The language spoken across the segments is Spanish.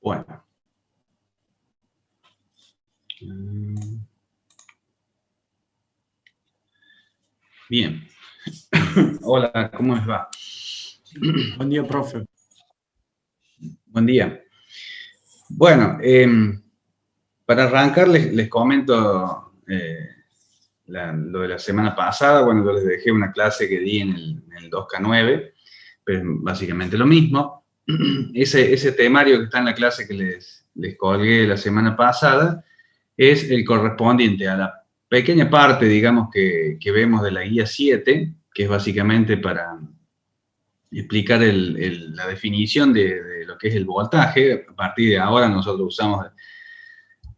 Bueno. Bien. Hola, ¿cómo les va? Buen día, profe. Buen día. Bueno, para arrancar les comento lo de la semana pasada. Bueno, yo les dejé una clase que di en el 2K9, pero básicamente lo mismo. Ese temario que está en la clase que les colgué la semana pasada es el correspondiente a la pequeña parte, digamos, que vemos de la guía 7, que es básicamente para explicar la definición de lo que es el voltaje. A partir de ahora nosotros usamos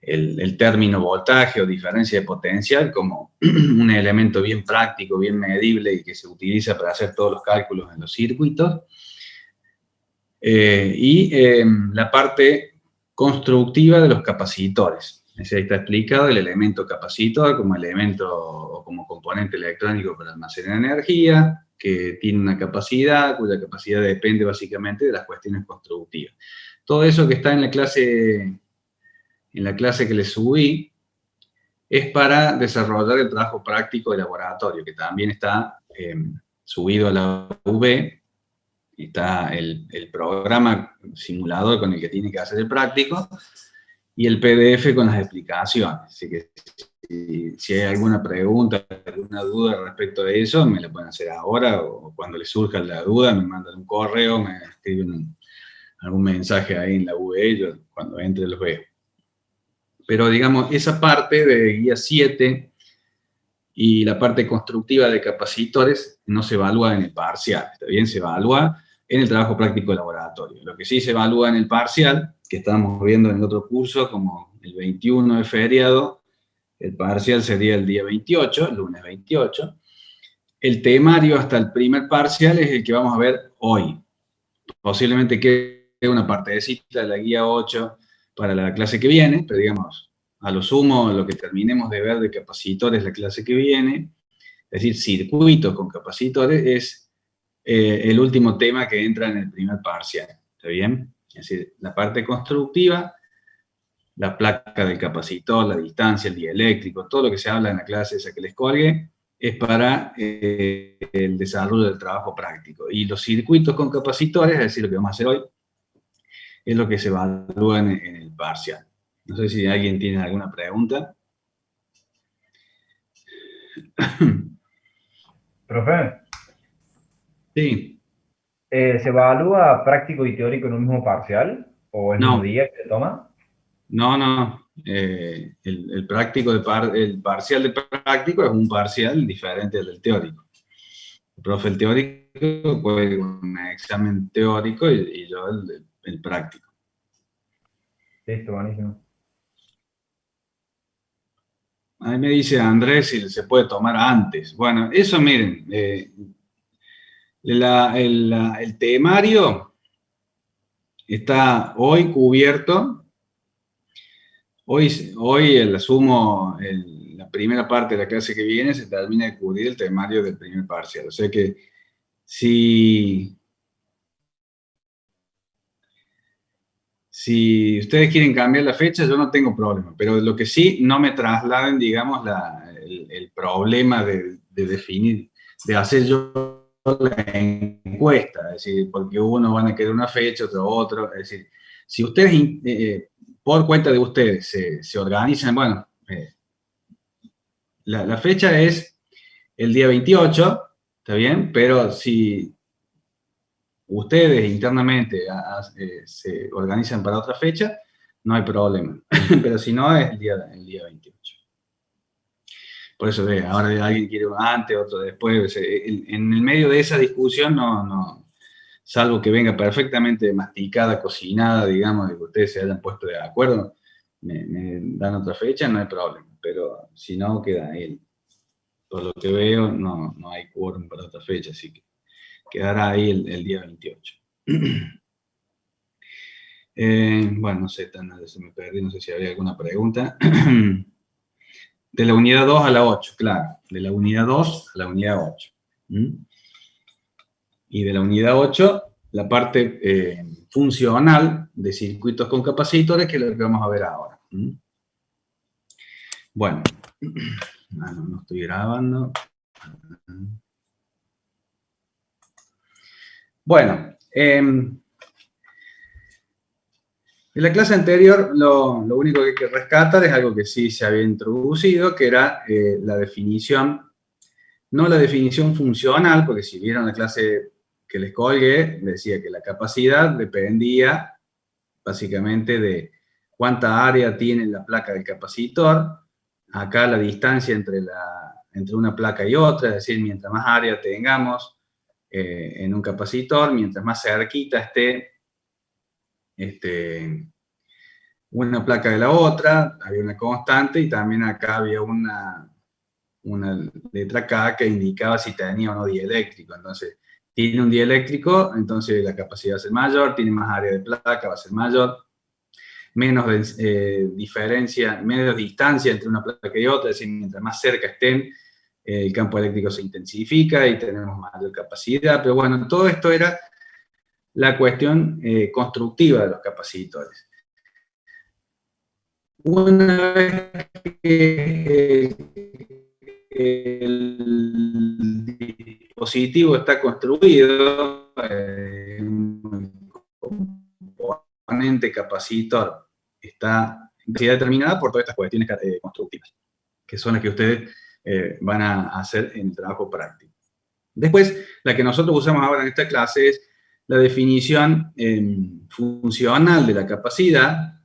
el término voltaje o diferencia de potencial como un elemento bien práctico, bien medible y que se utiliza para hacer todos los cálculos en los circuitos. La parte constructiva de los capacitores. Ahí está explicado el elemento capacitor como elemento o como componente electrónico para almacenar energía, que tiene una capacidad, cuya capacidad depende básicamente de las cuestiones constructivas. Todo eso que está en la clase que les subí es para desarrollar el trabajo práctico de laboratorio, que también está subido a la UB. Está el programa simulador con el que tiene que hacer el práctico y el PDF con las explicaciones. Así que si hay alguna pregunta, alguna duda respecto de eso, me la pueden hacer ahora o cuando les surja la duda me mandan un correo, me escriben algún mensaje ahí en la UE, yo cuando entre los veo. Pero digamos, esa parte de guía 7 y la parte constructiva de capacitores no se evalúa en el parcial, ¿está bien? Se evalúa en el trabajo práctico de laboratorio. Lo que sí se evalúa en el parcial, que estábamos viendo en el otro curso, como el 21 de feriado, el parcial sería el día 28, el lunes 28. El temario hasta el primer parcial es el que vamos a ver hoy. Posiblemente quede una partecita de la guía 8 para la clase que viene, pero digamos, a lo sumo, lo que terminemos de ver de capacitores la clase que viene, es decir, circuitos con capacitores, es el último tema que entra en el primer parcial. ¿Está bien? Es decir, la parte constructiva, la placa del capacitor, la distancia, el dieléctrico, todo lo que se habla en la clase esa que les colgué, es para el desarrollo del trabajo práctico. Y los circuitos con capacitores, es decir, lo que vamos a hacer hoy, es lo que se evalúa en el parcial. No sé si alguien tiene alguna pregunta. Profe, Sí. ¿se evalúa práctico y teórico en un mismo parcial? ¿O el mismo No, día que se toma? no. El parcial de práctico es un parcial diferente del teórico. El profe el teórico puede un examen teórico y yo el práctico. Listo, buenísimo. Ahí me dice Andrés si se puede tomar antes. Bueno, eso miren, el temario está hoy cubierto. Hoy la primera parte de la clase que viene se termina de cubrir el temario del primer parcial. O sea que si ustedes quieren cambiar la fecha, yo no tengo problema. Pero lo que sí, no me trasladen, digamos, el problema de definir, de hacer yo la encuesta. Es decir, porque unos van a querer una fecha, otro. Es decir, si ustedes, por cuenta de ustedes, se organizan, bueno, la fecha es el día 28, ¿está bien? Pero si ustedes internamente se organizan para otra fecha, no hay problema. Pero si no, es el día 28. Por eso, ahora alguien quiere uno antes, otro después. En el medio de esa discusión, no, salvo que venga perfectamente masticada, cocinada, digamos, de que ustedes se hayan puesto de acuerdo, me dan otra fecha, no hay problema. Pero si no, queda ahí. Por lo que veo, no hay quórum para otra fecha, así que quedará ahí el día 28. Bueno, no sé, se me perdí, no sé si había alguna pregunta. De la unidad 2 a la 8, claro. De la unidad 2 a la unidad 8. Y de la unidad 8, la parte funcional de circuitos con capacitores, que es lo que vamos a ver ahora. Bueno, no estoy grabando. Bueno, en la clase anterior lo único que hay que rescatar es algo que sí se había introducido, que era la definición, no la definición funcional, porque si vieron la clase que les colgué, decía que la capacidad dependía básicamente de cuánta área tiene la placa del capacitor. Acá la distancia entre una placa y otra, es decir, mientras más área tengamos en un capacitor, mientras más cerquita esté una placa de la otra, había una constante, y también acá había una letra K que indicaba si tenía o no dieléctrico. Entonces, tiene un dieléctrico, entonces la capacidad va a ser mayor, tiene más área de placa, va a ser mayor, menos diferencia, menos distancia entre una placa y otra, es decir, mientras más cerca estén, el campo eléctrico se intensifica y tenemos mayor capacidad. Pero bueno, todo esto era la cuestión constructiva de los capacitores. Una vez que el dispositivo está construido, un componente capacitor está determinada por todas estas cuestiones constructivas, que son las que ustedes van a hacer en el trabajo práctico. Después, la que nosotros usamos ahora en esta clase es la definición funcional de la capacidad,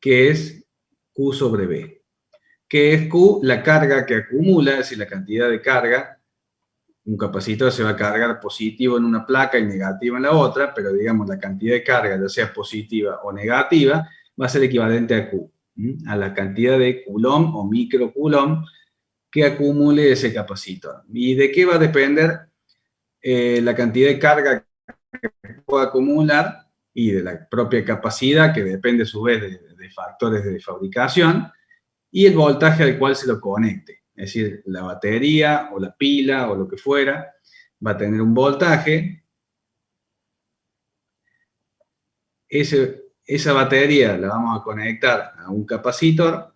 que es Q sobre B. Que es Q, la carga que acumula, es decir, la cantidad de carga. Un capacitor se va a cargar positivo en una placa y negativo en la otra, pero digamos la cantidad de carga, ya sea positiva o negativa, va a ser equivalente a Q, a la cantidad de coulomb o microcoulomb que acumule ese capacitor. ¿Y de qué va a depender la cantidad de carga que pueda acumular? Y de la propia capacidad, que depende a su vez de factores de fabricación, y el voltaje al cual se lo conecte. Es decir, la batería o la pila o lo que fuera va a tener un voltaje. Esa batería la vamos a conectar a un capacitor.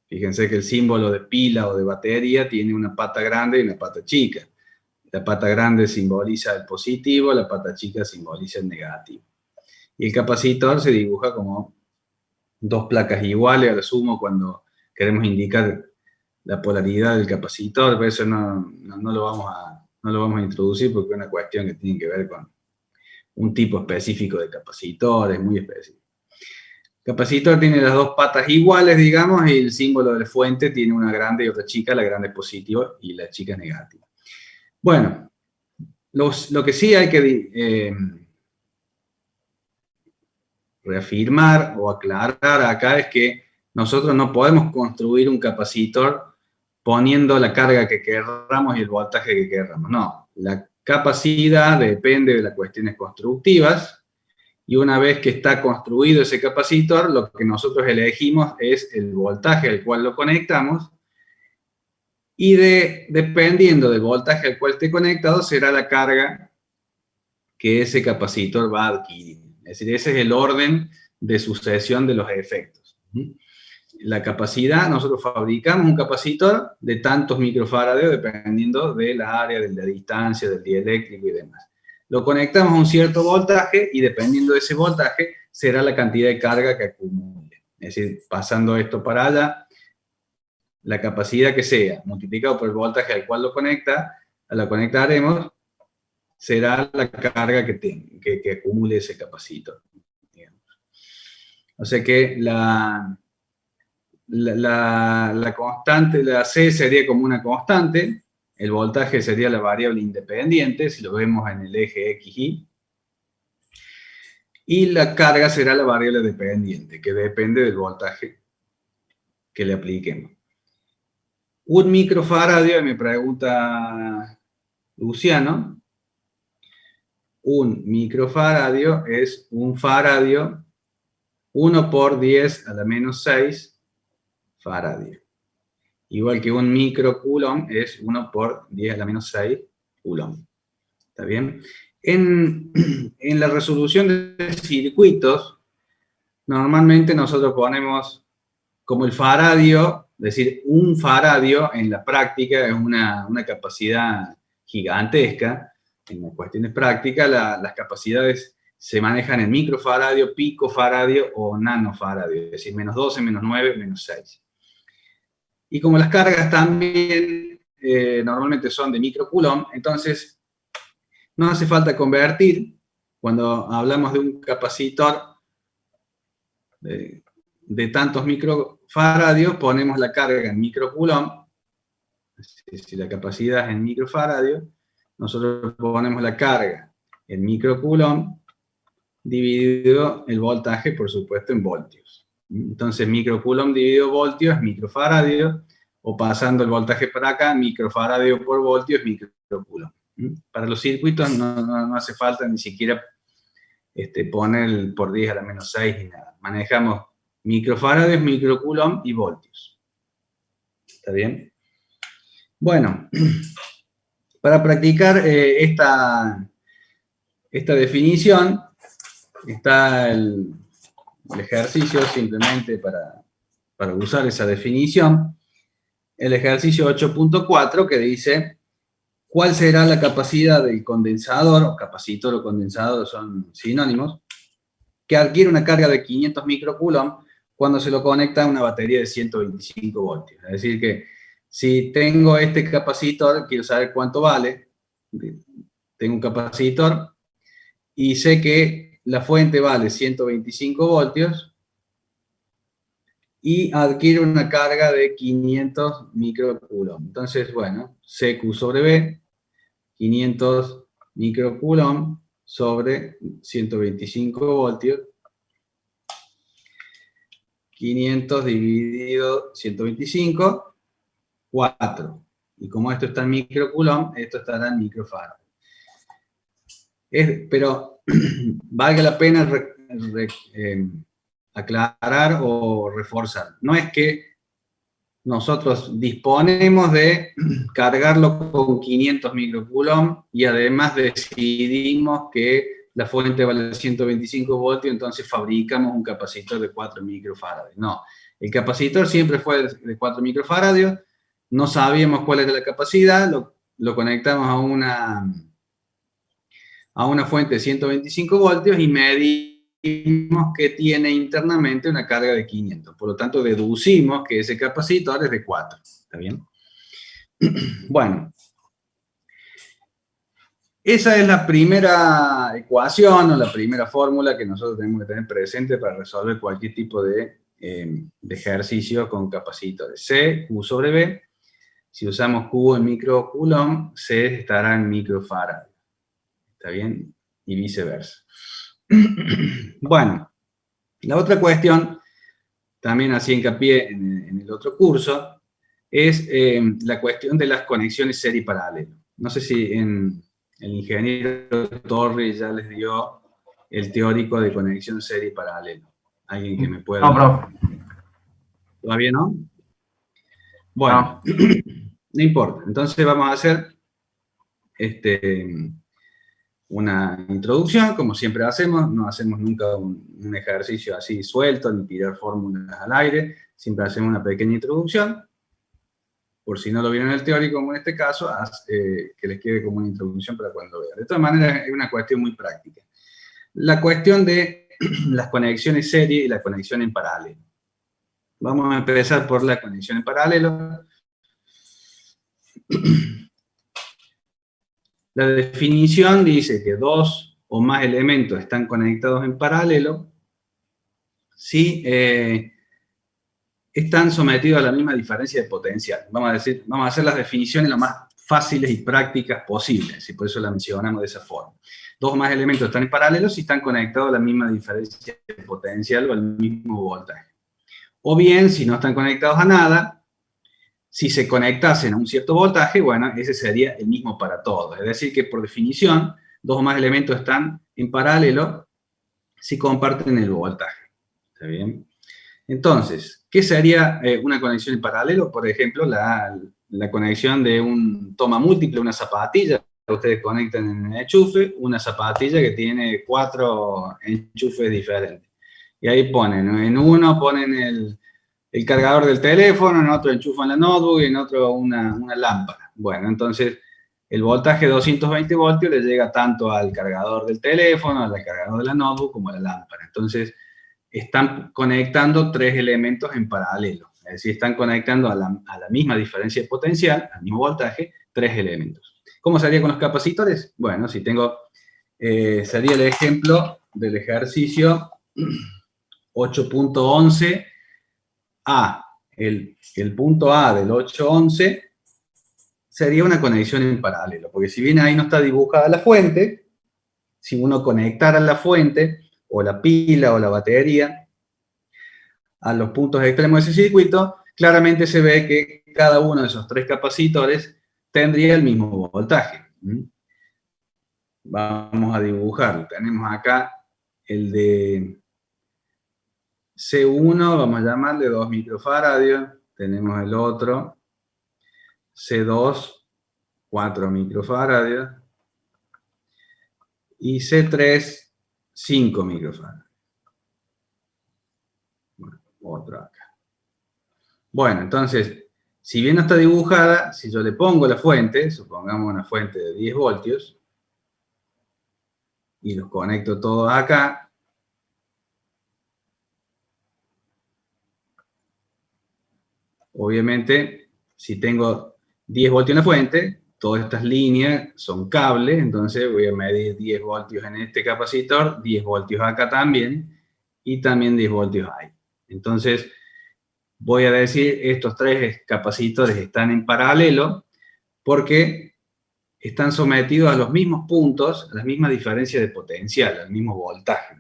Fíjense que el símbolo de pila o de batería tiene una pata grande y una pata chica. La pata grande simboliza el positivo, la pata chica simboliza el negativo. Y el capacitor se dibuja como dos placas iguales, a lo sumo, cuando queremos indicar la polaridad del capacitor, pero eso no lo vamos a introducir porque es una cuestión que tiene que ver con un tipo específico de capacitores, muy específico. El capacitor tiene las dos patas iguales, digamos, y el símbolo de la fuente tiene una grande y otra chica, la grande es positivo y la chica es negativa. Bueno, lo que sí hay que reafirmar o aclarar acá es que nosotros no podemos construir un capacitor poniendo la carga que querramos y el voltaje que querramos. No, la capacidad depende de las cuestiones constructivas, y una vez que está construido ese capacitor, lo que nosotros elegimos es el voltaje al cual lo conectamos, y dependiendo del voltaje al cual esté conectado, será la carga que ese capacitor va a adquirir. Es decir, ese es el orden de sucesión de los efectos. La capacidad, nosotros fabricamos un capacitor de tantos microfarados dependiendo de la área, de la distancia, del dieléctrico y demás. Lo conectamos a un cierto voltaje y dependiendo de ese voltaje será la cantidad de carga que acumule. Es decir, pasando esto para allá, la capacidad que sea multiplicado por el voltaje al cual lo conectaremos será la carga que acumule ese capacitor. Digamos. O sea que la constante, la C sería como una constante, el voltaje sería la variable independiente, si lo vemos en el eje X, y la carga será la variable dependiente, que depende del voltaje que le apliquemos. Un microfaradio, me pregunta Luciano, un microfaradio es un faradio 1 por 10 a la menos 6 faradio. Igual que un microcoulomb es 1 por 10 a la menos 6 coulomb. ¿Está bien? En la resolución de circuitos, normalmente nosotros ponemos como el faradio, es decir, un faradio en la práctica es una capacidad gigantesca. En las cuestiones prácticas, las capacidades se manejan en microfaradio, picofaradio o nanofaradio, es decir, -12, -9, -6. Y como las cargas también normalmente son de microcoulomb, entonces no hace falta convertir. Cuando hablamos de un capacitor de tantos microfaradios, ponemos la carga en microcoulomb. Si la capacidad es en microfaradio, nosotros ponemos la carga en microcoulomb dividido el voltaje, por supuesto, en voltios. Entonces, microcoulomb dividido voltio es microfaradio, o pasando el voltaje para acá, microfaradio por voltio es microcoulomb. Para los circuitos no hace falta ni siquiera poner por 10 a la -6 ni nada. Manejamos microfaradios, microcoulomb y voltios. ¿Está bien? Bueno, para practicar esta definición, está el ejercicio simplemente para usar esa definición. El ejercicio 8.4 que dice, ¿cuál será la capacidad del condensador, o capacitor o condensador son sinónimos, que adquiere una carga de 500 microcoulomb cuando se lo conecta a una batería de 125 voltios? Es decir que, si tengo este capacitor, quiero saber cuánto vale. Tengo un capacitor y sé que la fuente vale 125 voltios y adquiere una carga de 500 microcoulomb. Entonces, bueno, CQ sobre B, 500 microcoulomb sobre 125 voltios, 500 dividido 125, 4. Y como esto está en microcoulomb, esto estará en microfarad. Pero valga la pena aclarar o reforzar. No es que nosotros disponemos de cargarlo con 500 microcoulomb y además decidimos que la fuente vale 125 voltios, entonces fabricamos un capacitor de 4 microfarads. No, el capacitor siempre fue de 4 microfaradios. No sabíamos cuál era la capacidad, lo conectamos a una fuente de 125 voltios y medimos que tiene internamente una carga de 500. Por lo tanto, deducimos que ese capacitor es de 4. ¿Está bien? Bueno. Esa es la primera ecuación o la primera fórmula que nosotros tenemos que tener presente para resolver cualquier tipo de ejercicio con capacitores. C, Q sobre B. Si usamos Q en microcoulomb, C estará en microfarad. ¿Está bien? Y viceversa. Bueno, la otra cuestión, también hacía hincapié en el otro curso, es la cuestión de las conexiones serie y paralelo. No sé si el ingeniero Torres ya les dio el teórico de conexión serie y paralelo. ¿Alguien que me pueda...? No, profe. ¿Todavía no? Bueno, no importa. Entonces vamos a hacer una introducción, como siempre hacemos. No hacemos nunca un ejercicio así suelto, ni tirar fórmulas al aire. Siempre hacemos una pequeña introducción. Por si no lo vieron en el teórico, como en este caso, que les quede como una introducción para cuando vean. De todas maneras, es una cuestión muy práctica. La cuestión de las conexiones serie y la conexión en paralelo. Vamos a empezar por la conexión en paralelo. La definición dice que dos o más elementos están conectados en paralelo si están sometidos a la misma diferencia de potencial. Vamos a hacer las definiciones lo más fáciles y prácticas posibles, y por eso la mencionamos de esa forma. Dos o más elementos están en paralelo si están conectados a la misma diferencia de potencial o al mismo voltaje. O bien, si no están conectados a nada, si se conectasen a un cierto voltaje, bueno, ese sería el mismo para todos. Es decir, que por definición, dos o más elementos están en paralelo si comparten el voltaje. ¿Está bien? Entonces, ¿qué sería una conexión en paralelo? Por ejemplo, la conexión de un toma múltiple, una zapatilla, ustedes conectan en el enchufe una zapatilla que tiene 4 enchufes diferentes. Y ahí ponen, ¿no? En uno ponen el cargador del teléfono, en otro enchufan la notebook y en otro una lámpara. Bueno, entonces el voltaje de 220 voltios le llega tanto al cargador del teléfono, al cargador de la notebook como a la lámpara. Entonces están conectando 3 elementos en paralelo. Es decir, están conectando a la misma diferencia de potencial, al mismo voltaje, 3 elementos. ¿Cómo sería con los capacitores? Bueno, si tengo, sería el ejemplo del ejercicio 8.11 A. El punto A del 8.11 sería una conexión en paralelo, porque si bien ahí no está dibujada la fuente, si uno conectara la fuente, o la pila, o la batería, a los puntos extremos de ese circuito, claramente se ve que cada uno de esos 3 capacitores tendría el mismo voltaje. Vamos a dibujarlo. Tenemos acá el de C1, vamos a llamarle 2 microfaradios. Tenemos el otro, C2, 4 microfaradios. Y C3, 5 microfaradios. Bueno, otro acá. Bueno, entonces, si bien no está dibujada, si yo le pongo la fuente, supongamos una fuente de 10 voltios, y los conecto todos acá, obviamente, si tengo 10 voltios en la fuente, todas estas líneas son cables, entonces voy a medir 10 voltios en este capacitor, 10 voltios acá también, y también 10 voltios ahí. Entonces, voy a decir, estos 3 capacitores están en paralelo, porque están sometidos a los mismos puntos, a las mismas diferencias de potencial, al mismo voltaje.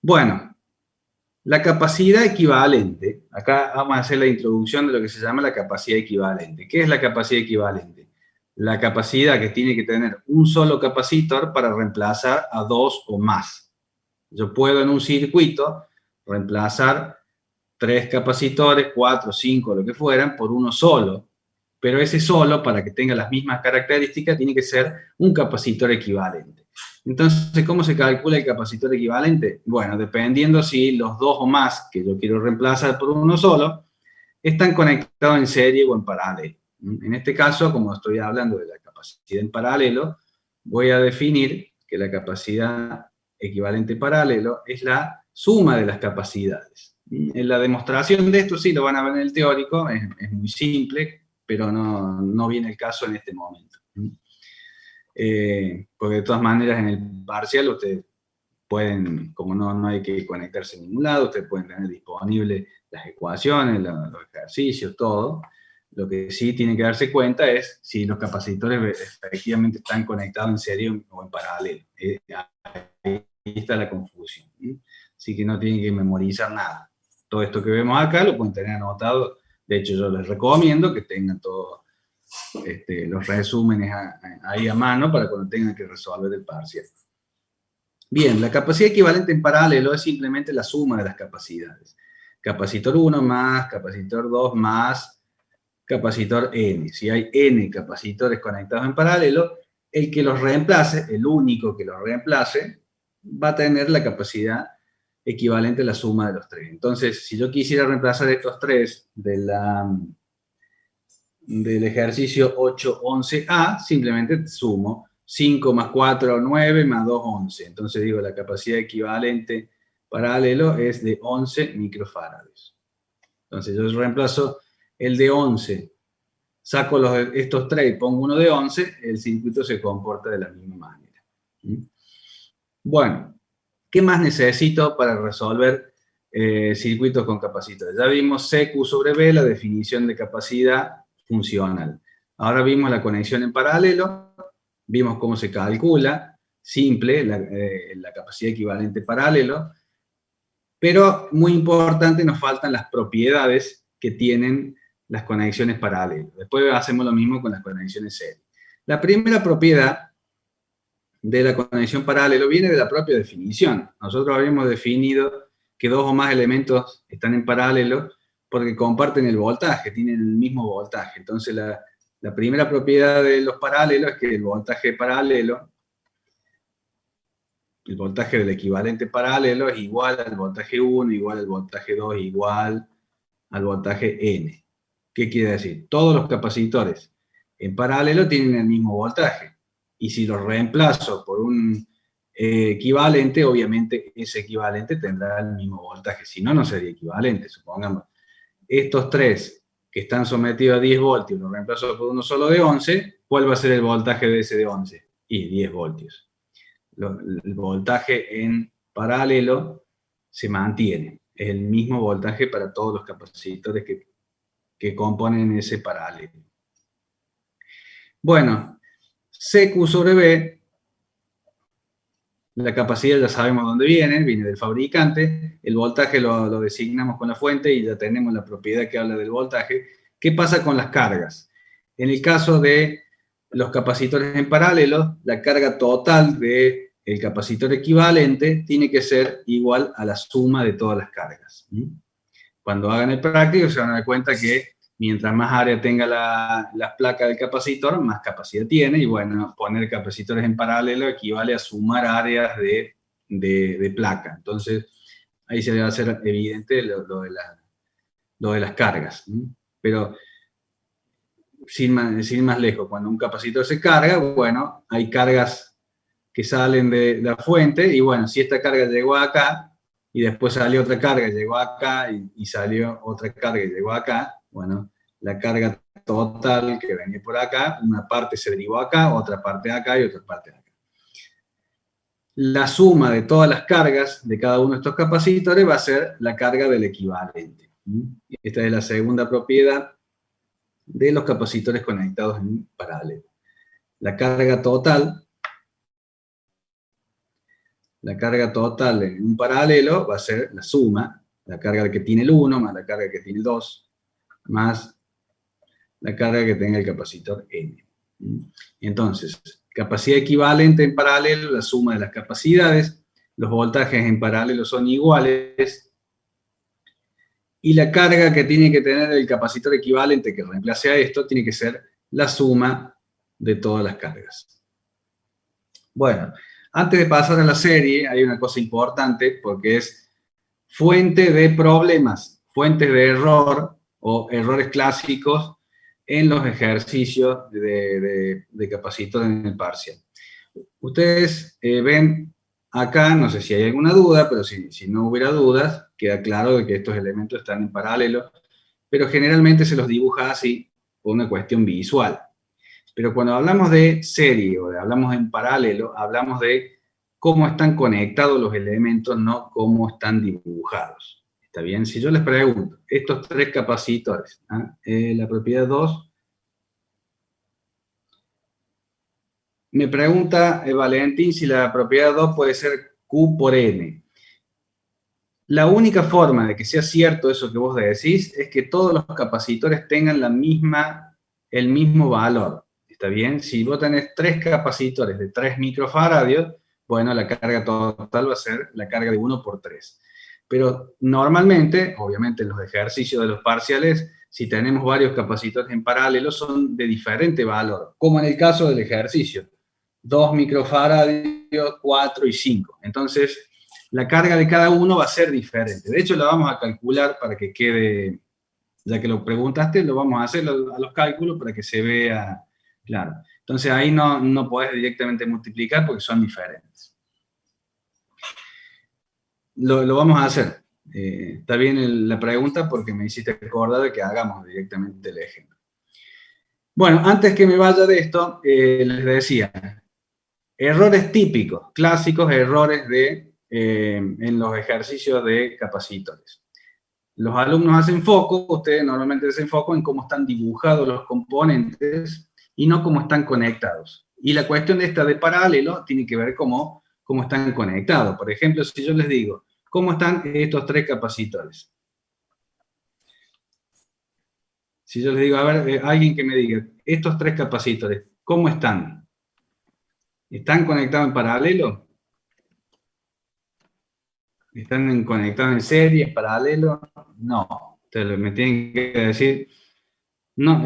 Bueno, la capacidad equivalente, acá vamos a hacer la introducción de lo que se llama la capacidad equivalente. ¿Qué es la capacidad equivalente? La capacidad que tiene que tener un solo capacitor para reemplazar a 2 o más. Yo puedo en un circuito reemplazar 3 capacitores, 4, 5, lo que fueran, por uno solo. Pero ese solo, para que tenga las mismas características, tiene que ser un capacitor equivalente. Entonces, ¿cómo se calcula el capacitor equivalente? Bueno, dependiendo si los 2 o más que yo quiero reemplazar por uno solo, están conectados en serie o en paralelo. En este caso, como estoy hablando de la capacidad en paralelo, voy a definir que la capacidad equivalente paralelo es la suma de las capacidades. En la demostración de esto sí lo van a ver en el teórico, es muy simple, pero no viene el caso en este momento. Porque de todas maneras en el parcial ustedes pueden, como no hay que conectarse en ningún lado, ustedes pueden tener disponibles las ecuaciones, los ejercicios, todo. Lo que sí tienen que darse cuenta es si los capacitores efectivamente están conectados en serie o en paralelo. Ahí está la confusión. Así que no tienen que memorizar nada. Todo esto que vemos acá lo pueden tener anotado. De hecho, yo les recomiendo que tengan todos los resúmenes ahí a mano para cuando tengan que resolver el parcial. Bien, la capacidad equivalente en paralelo es simplemente la suma de las capacidades. Capacitor 1 más, capacitor 2 más, capacitor N. Si hay N capacitores conectados en paralelo, el que los reemplace, el único que los reemplace, va a tener la capacidad equivalente a la suma de los 3. Entonces, si yo quisiera reemplazar estos 3 del ejercicio 8.11a, simplemente sumo 5 más 4, 9, más 2, 11. Entonces digo, la capacidad equivalente paralelo es de 11 microfarads. Entonces yo reemplazo el de 11, saco estos 3 y pongo uno de 11, el circuito se comporta de la misma manera. Bueno, ¿qué más necesito para resolver circuitos con capacitores? Ya vimos CQ sobre V, la definición de capacidad funcional. Ahora vimos la conexión en paralelo, vimos cómo se calcula, simple, la capacidad equivalente paralelo, pero muy importante, nos faltan las propiedades que tienen las conexiones paralelas. Después hacemos lo mismo con las conexiones serie. La primera propiedad de la conexión paralelo viene de la propia definición. Nosotros habíamos definido que 2 o más elementos están en paralelo porque comparten el voltaje, tienen el mismo voltaje. Entonces La primera propiedad de los paralelos es que el voltaje paralelo, el voltaje del equivalente paralelo es igual al voltaje 1, igual al voltaje 2, igual al voltaje N. ¿Qué quiere decir? Todos los capacitores en paralelo tienen el mismo voltaje. Y si los reemplazo por un equivalente, obviamente ese equivalente tendrá el mismo voltaje. Si no, no sería equivalente. Supongamos, estos tres que están sometidos a 10 voltios, los reemplazo por uno solo de 11, ¿cuál va a ser el voltaje de ese de 11? Y 10 voltios. El voltaje en paralelo se mantiene. Es el mismo voltaje para todos los capacitores que componen ese paralelo. Bueno, CQ sobre B, la capacidad ya sabemos dónde viene del fabricante, el voltaje lo designamos con la fuente y ya tenemos la propiedad que habla del voltaje. ¿Qué pasa con las cargas? En el caso de los capacitores en paralelo, la carga total del capacitor equivalente tiene que ser igual a la suma de todas las cargas. Cuando hagan el práctico se van a dar cuenta que mientras más área tenga la placa del capacitor, más capacidad tiene, y bueno, poner capacitores en paralelo equivale a sumar áreas de placa. Entonces, ahí se va a hacer evidente lo de las cargas. Pero, sin más lejos, cuando un capacitor se carga, bueno, hay cargas que salen de la fuente, y bueno, si esta carga llegó acá, y después salió otra carga, llegó acá, y salió otra carga y llegó acá, bueno, la carga total que venía por acá, una parte se derivó acá, otra parte acá y otra parte acá. La suma de todas las cargas de cada uno de estos capacitores va a ser la carga del equivalente. Esta es la segunda propiedad de los capacitores conectados en paralelo. La carga total en un paralelo va a ser la suma, la carga que tiene el 1 más la carga que tiene el 2, más la carga que tenga el capacitor N. Entonces, capacidad equivalente en paralelo, la suma de las capacidades, los voltajes en paralelo son iguales, y la carga que tiene que tener el capacitor equivalente que reemplace a esto tiene que ser la suma de todas las cargas. Bueno, antes de pasar a la serie, hay una cosa importante, porque es fuente de problemas, fuentes de error o errores clásicos en los ejercicios de capacitor en el parcial. Ustedes ven acá, no sé si hay alguna duda, pero si no hubiera dudas, queda claro de que estos elementos están en paralelo, pero generalmente se los dibuja así por una cuestión visual. Pero cuando hablamos de serie o hablamos en paralelo, hablamos de cómo están conectados los elementos, no cómo están dibujados. ¿Está bien? Si yo les pregunto, estos tres capacitores, la propiedad 2, me pregunta Valentín si la propiedad 2 puede ser Q por N. La única forma de que sea cierto eso que vos decís es que todos los capacitores tengan el mismo valor. ¿Está bien? Si vos tenés tres capacitores de 3 microfaradios, bueno, la carga total va a ser la carga de 1 por 3. Pero normalmente, obviamente en los ejercicios de los parciales, si tenemos varios capacitores en paralelo, son de diferente valor, como en el caso del ejercicio. 2 microfaradios, 4 y 5. Entonces, la carga de cada uno va a ser diferente. De hecho, la vamos a calcular para que quede, ya que lo preguntaste, lo vamos a hacer a los cálculos para que se vea claro. Entonces, ahí no podés directamente multiplicar porque son diferentes. Lo vamos a hacer. Está bien la pregunta porque me hiciste acordar de que hagamos directamente el ejemplo. Bueno, antes que me vaya de esto, les decía, errores típicos, clásicos errores en los ejercicios de capacitores. Los alumnos hacen foco, ustedes normalmente hacen foco en cómo están dibujados los componentes y no cómo están conectados. Y la cuestión de esta de paralelo tiene que ver cómo están conectados. Por ejemplo, si yo les digo, ¿cómo están estos tres capacitores? Si yo les digo, a ver, alguien que me diga, estos tres capacitores, ¿cómo están? ¿Están conectados en paralelo? ¿Están conectados en serie, en paralelo? No. Entonces me tienen que decir No,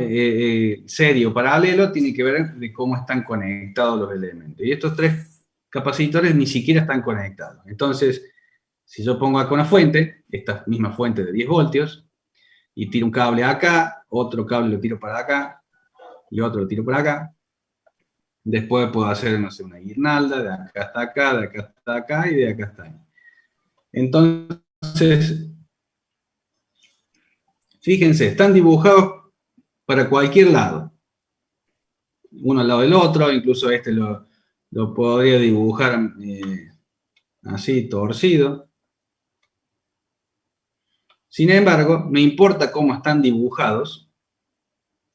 serie o paralelo tiene que ver de cómo están conectados los elementos. Y estos tres capacitores ni siquiera están conectados. Entonces, si yo pongo acá una fuente, esta misma fuente de 10 voltios, y tiro un cable acá, otro cable lo tiro para acá, y otro lo tiro para acá, después puedo hacer, no sé, una guirnalda, de acá hasta acá, de acá hasta acá, y de acá hasta ahí. Entonces, fíjense, están dibujados para cualquier lado. Uno al lado del otro, incluso este lo podría dibujar así, torcido. Sin embargo, no importa cómo están dibujados,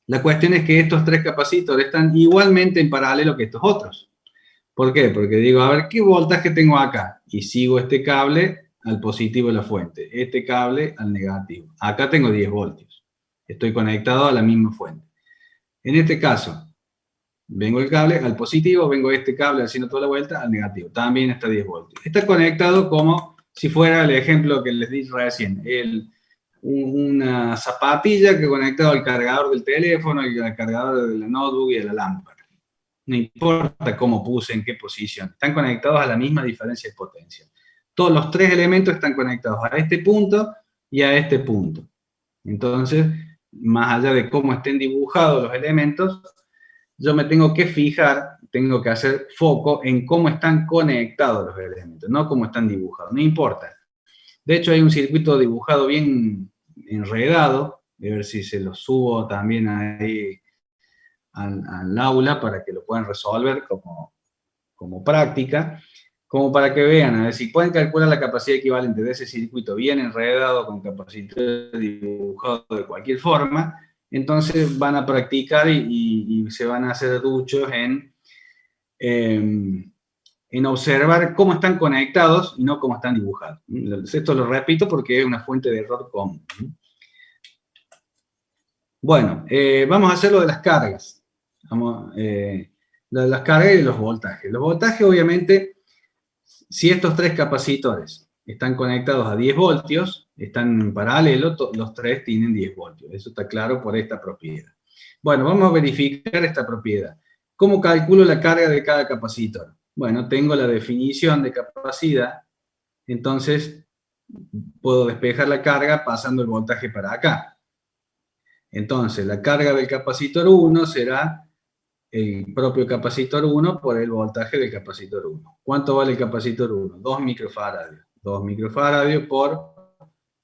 la cuestión es que estos tres capacitores están igualmente en paralelo que estos otros. ¿Por qué? Porque digo, a ver, ¿qué voltaje tengo acá? Y sigo este cable al positivo de la fuente, este cable al negativo. Acá tengo 10 voltios. Estoy conectado a la misma fuente. En este caso, vengo el cable al positivo, vengo este cable haciendo toda la vuelta al negativo. También está 10 voltios. Está conectado como si fuera el ejemplo que les di recién. Una zapatilla que conectado al cargador del teléfono, y al cargador de la notebook y a la lámpara. No importa cómo puse, en qué posición. Están conectados a la misma diferencia de potencia. Todos los tres elementos están conectados a este punto y a este punto. Entonces, más allá de cómo estén dibujados los elementos, yo me tengo que fijar, tengo que hacer foco en cómo están conectados los elementos, no cómo están dibujados, no importa. De hecho, hay un circuito dibujado bien enredado, a ver si se lo subo también ahí al aula para que lo puedan resolver como práctica, como para que vean, a ver si pueden calcular la capacidad equivalente de ese circuito bien enredado, con capacitor dibujado de cualquier forma. Entonces van a practicar y se van a hacer duchos en observar cómo están conectados y no cómo están dibujados. Esto lo repito porque es una fuente de error común. Bueno, vamos a hacer lo de las cargas. Lo de las cargas y los voltajes. Los voltajes, obviamente, si estos tres capacitores están conectados a 10 voltios, están en paralelo, los tres tienen 10 voltios. Eso está claro por esta propiedad. Bueno, vamos a verificar esta propiedad. ¿Cómo calculo la carga de cada capacitor? Bueno, tengo la definición de capacidad, entonces puedo despejar la carga pasando el voltaje para acá. Entonces, la carga del capacitor 1 será el propio capacitor 1 por el voltaje del capacitor 1. ¿Cuánto vale el capacitor 1? 2 microfaradios. 2 microfaradios por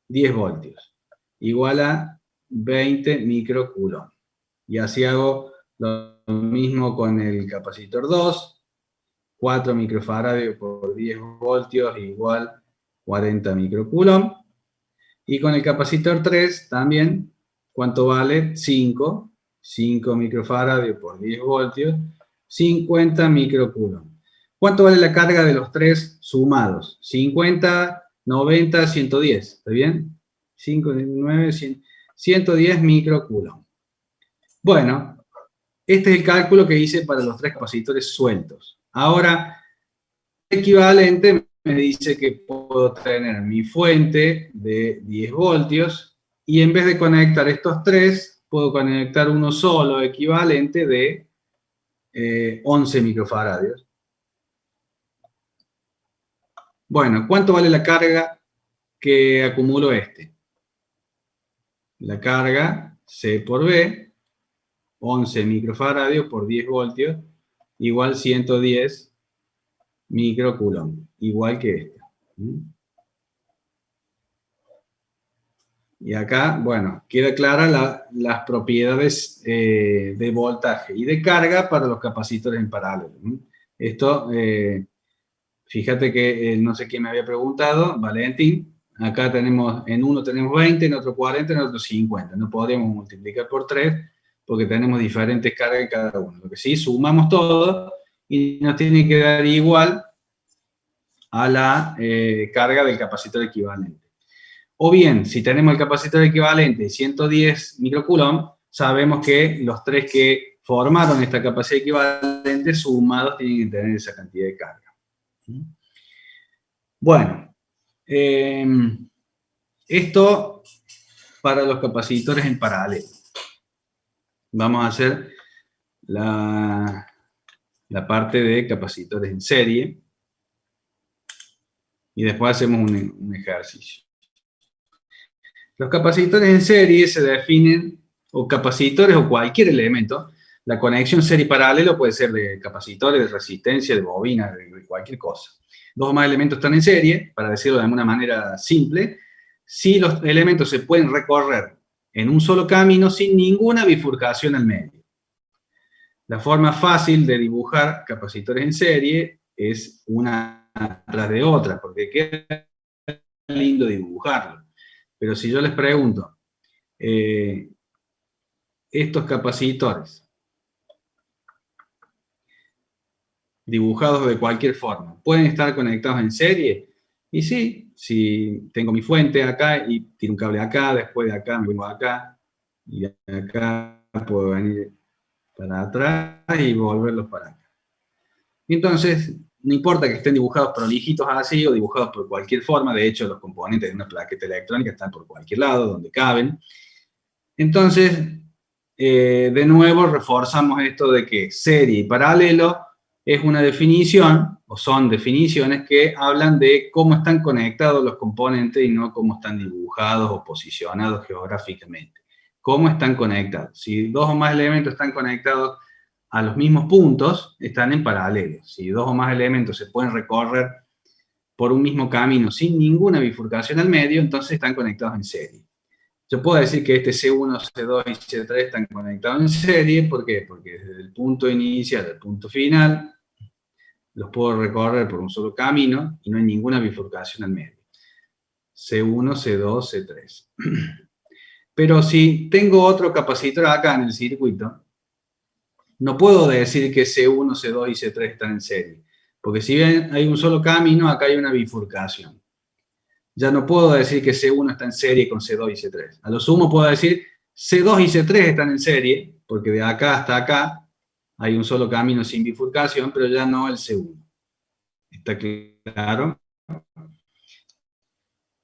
10 voltios. Igual a 20 microcoulomb. Y así hago lo mismo con el capacitor 2. 4 microfaradios por 10 voltios igual 40 microcoulomb. Y con el capacitor 3 también, ¿cuánto vale? 5. 5 microfaradios por 10 voltios, 50 microcoulomb. ¿Cuánto vale la carga de los tres sumados? 50, 90, 110. ¿Está bien? 5, 9, 100, 110 microcoulomb. Bueno, este es el cálculo que hice para los tres capacitores sueltos. Ahora, el equivalente me dice que puedo tener mi fuente de 10 voltios y en vez de conectar estos tres, puedo conectar uno solo equivalente de 11 microfaradios. Bueno, ¿cuánto vale la carga que acumulo este? La carga C por B, 11 microfaradios por 10 voltios, igual 110 microcoulomb, igual que este. Y acá, bueno, queda clara las propiedades de voltaje y de carga para los capacitores en paralelo. Esto, fíjate que no sé quién me había preguntado, Valentín, acá tenemos, en uno tenemos 20, en otro 40, en otro 50. No podríamos multiplicar por 3 porque tenemos diferentes cargas en cada uno. Lo que sí, sumamos todo y nos tiene que dar igual a la carga del capacitor equivalente. O bien, si tenemos el capacitor equivalente 110 microcoulomb, sabemos que los tres que formaron esta capacidad equivalente sumados tienen que tener esa cantidad de carga. Bueno, esto para los capacitores en paralelo. vamos a hacer la parte de capacitores en serie. Y después hacemos un ejercicio. Los capacitores en serie se definen, o capacitores o cualquier elemento. La conexión serie paralelo puede ser de capacitores, de resistencia, de bobina, de cualquier cosa. Dos o más elementos están en serie, para decirlo de alguna manera simple, si los elementos se pueden recorrer en un solo camino sin ninguna bifurcación al medio. La forma fácil de dibujar capacitores en serie es una tras de otra, porque queda lindo dibujarlo. Pero si yo les pregunto, estos capacitores, dibujados de cualquier forma, ¿pueden estar conectados en serie? Y sí, si tengo mi fuente acá y tiro un cable acá, después de acá me vengo acá, y de acá puedo venir para atrás y volverlos para acá. Entonces, no importa que estén dibujados prolijitos así o dibujados por cualquier forma, de hecho los componentes de una plaqueta electrónica están por cualquier lado, donde caben. Entonces, de nuevo reforzamos esto de que serie y paralelo es una definición, o son definiciones que hablan de cómo están conectados los componentes y no cómo están dibujados o posicionados geográficamente. Cómo están conectados. Si dos o más elementos están conectados a los mismos puntos, están en paralelo. Si dos o más elementos se pueden recorrer por un mismo camino sin ninguna bifurcación al medio, entonces están conectados en serie. Yo puedo decir que este C1, C2 y C3 están conectados en serie. ¿Por qué? Porque desde el punto inicial al punto final los puedo recorrer por un solo camino y no hay ninguna bifurcación al medio. C1, C2, C3. Pero si tengo otro capacitor acá en el circuito, no puedo decir que C1, C2 y C3 están en serie. Porque si bien hay un solo camino, acá hay una bifurcación. Ya no puedo decir que C1 está en serie con C2 y C3. A lo sumo puedo decir C2 y C3 están en serie, porque de acá hasta acá hay un solo camino sin bifurcación, pero ya no el C1. ¿Está claro?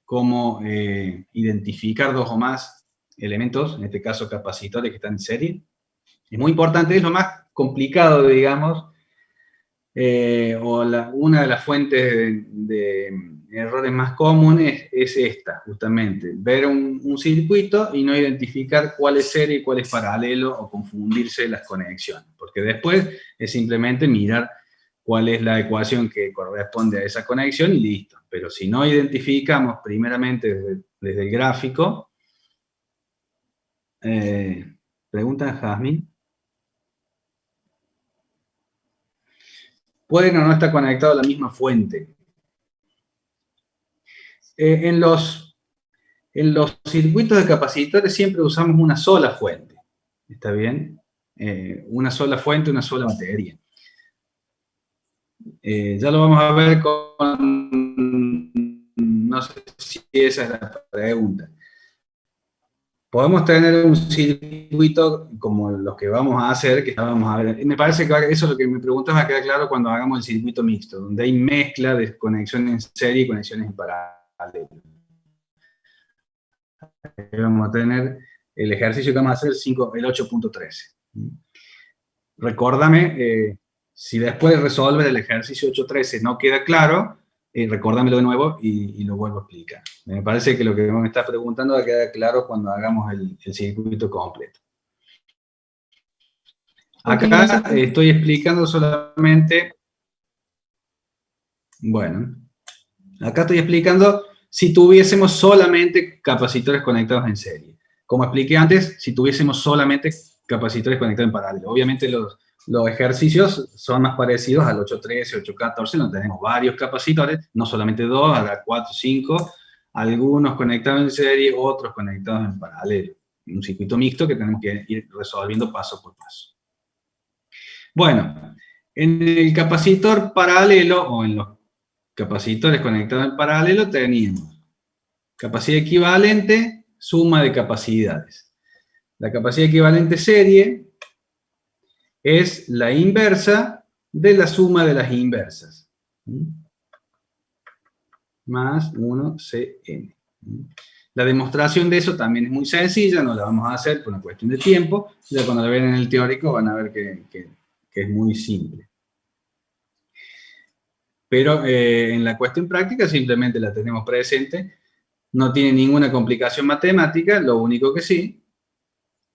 Cómo identificar dos o más elementos, en este caso capacitores que están en serie. Es muy importante, es lo más complicado, digamos, una de las fuentes de errores más comunes es esta, justamente, ver un circuito y no identificar cuál es serie y cuál es paralelo o confundirse las conexiones, porque después es simplemente mirar cuál es la ecuación que corresponde a esa conexión y listo. Pero si no identificamos primeramente desde el gráfico, pregunta Jazmín. Pueden o no estar conectados a la misma fuente. En los circuitos de capacitores siempre usamos una sola fuente. ¿Está bien? Una sola fuente, una sola batería. Ya lo vamos a ver con... No sé si esa es la pregunta. Podemos tener un circuito como los que vamos a hacer, que vamos a ver. Me parece que eso es lo que me preguntas, va a quedar claro cuando hagamos el circuito mixto, donde hay mezcla de conexiones en serie y conexiones en paralelo. Vamos a tener el ejercicio que vamos a hacer, el 8.13. Recórdame, si después de resolver el ejercicio 8.13 no queda claro, recórdamelo de nuevo y lo vuelvo a explicar. Me parece que lo que me está preguntando va a quedar claro cuando hagamos el circuito completo. Acá estoy explicando solamente, bueno, acá estoy explicando si tuviésemos solamente capacitores conectados en serie. Como expliqué antes, si tuviésemos solamente capacitores conectados en paralelo. Obviamente los ejercicios son más parecidos al 8.13, 8.14, donde tenemos varios capacitores, no solamente 2, habrá 4, 5, algunos conectados en serie, otros conectados en paralelo. Un circuito mixto que tenemos que ir resolviendo paso por paso. Bueno, en el capacitor paralelo, o en los capacitores conectados en paralelo, teníamos capacidad equivalente, suma de capacidades. La capacidad equivalente serie es la inversa de la suma de las inversas. Más 1 Cn. La demostración de eso también es muy sencilla, no la vamos a hacer por una cuestión de tiempo, ya cuando la vean en el teórico van a ver que es muy simple. Pero en la cuestión práctica simplemente la tenemos presente, no tiene ninguna complicación matemática, lo único que sí,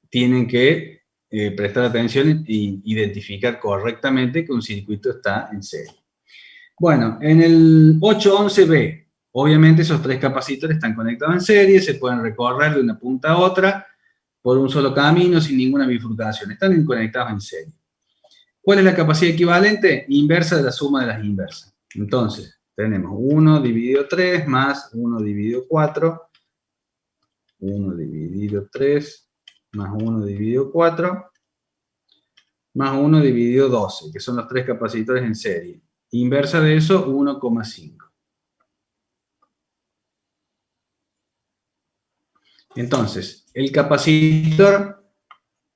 tienen que prestar atención e identificar correctamente que un circuito está en serie. Bueno, en el 811B, obviamente esos tres capacitores están conectados en serie, se pueden recorrer de una punta a otra por un solo camino sin ninguna bifurcación, están conectados en serie. ¿Cuál es la capacidad equivalente? Inversa de la suma de las inversas. Entonces, tenemos 1 dividido 3 más 1 dividido 4, 1 dividido 3 más 1 dividido 4, más 1 dividido 12, que son los tres capacitores en serie. Inversa de eso, 1,5. Entonces, el capacitor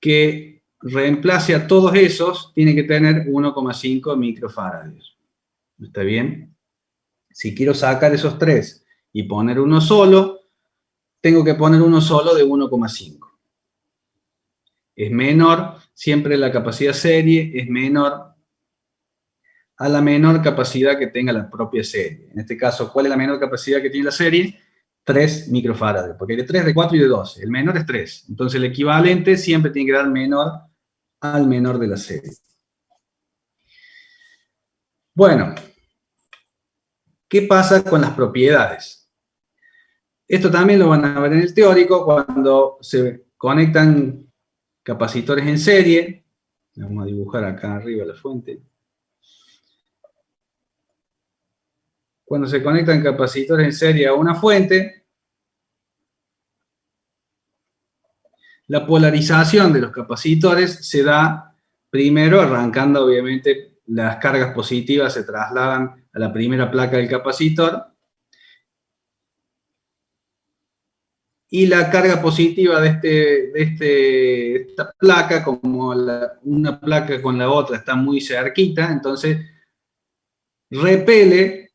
que reemplace a todos esos tiene que tener 1,5 microfarads. ¿Está bien? Si quiero sacar esos tres y poner uno solo, tengo que poner uno solo de 1,5. Es menor, siempre la capacidad serie es menor a la menor capacidad que tenga la propia serie. En este caso, ¿cuál es la menor capacidad que tiene la serie? 3 microfarads, porque hay de 3, de 4 y de 12. El menor es 3. Entonces el equivalente siempre tiene que dar menor al menor de la serie. Bueno, ¿qué pasa con las propiedades? Esto también lo van a ver en el teórico cuando se conectan capacitores en serie. Vamos a dibujar acá arriba la fuente. Cuando se conectan capacitores en serie a una fuente, la polarización de los capacitores se da primero arrancando, obviamente, las cargas positivas se trasladan a la primera placa del capacitor y la carga positiva de esta placa, como una placa con la otra está muy cerquita, entonces repele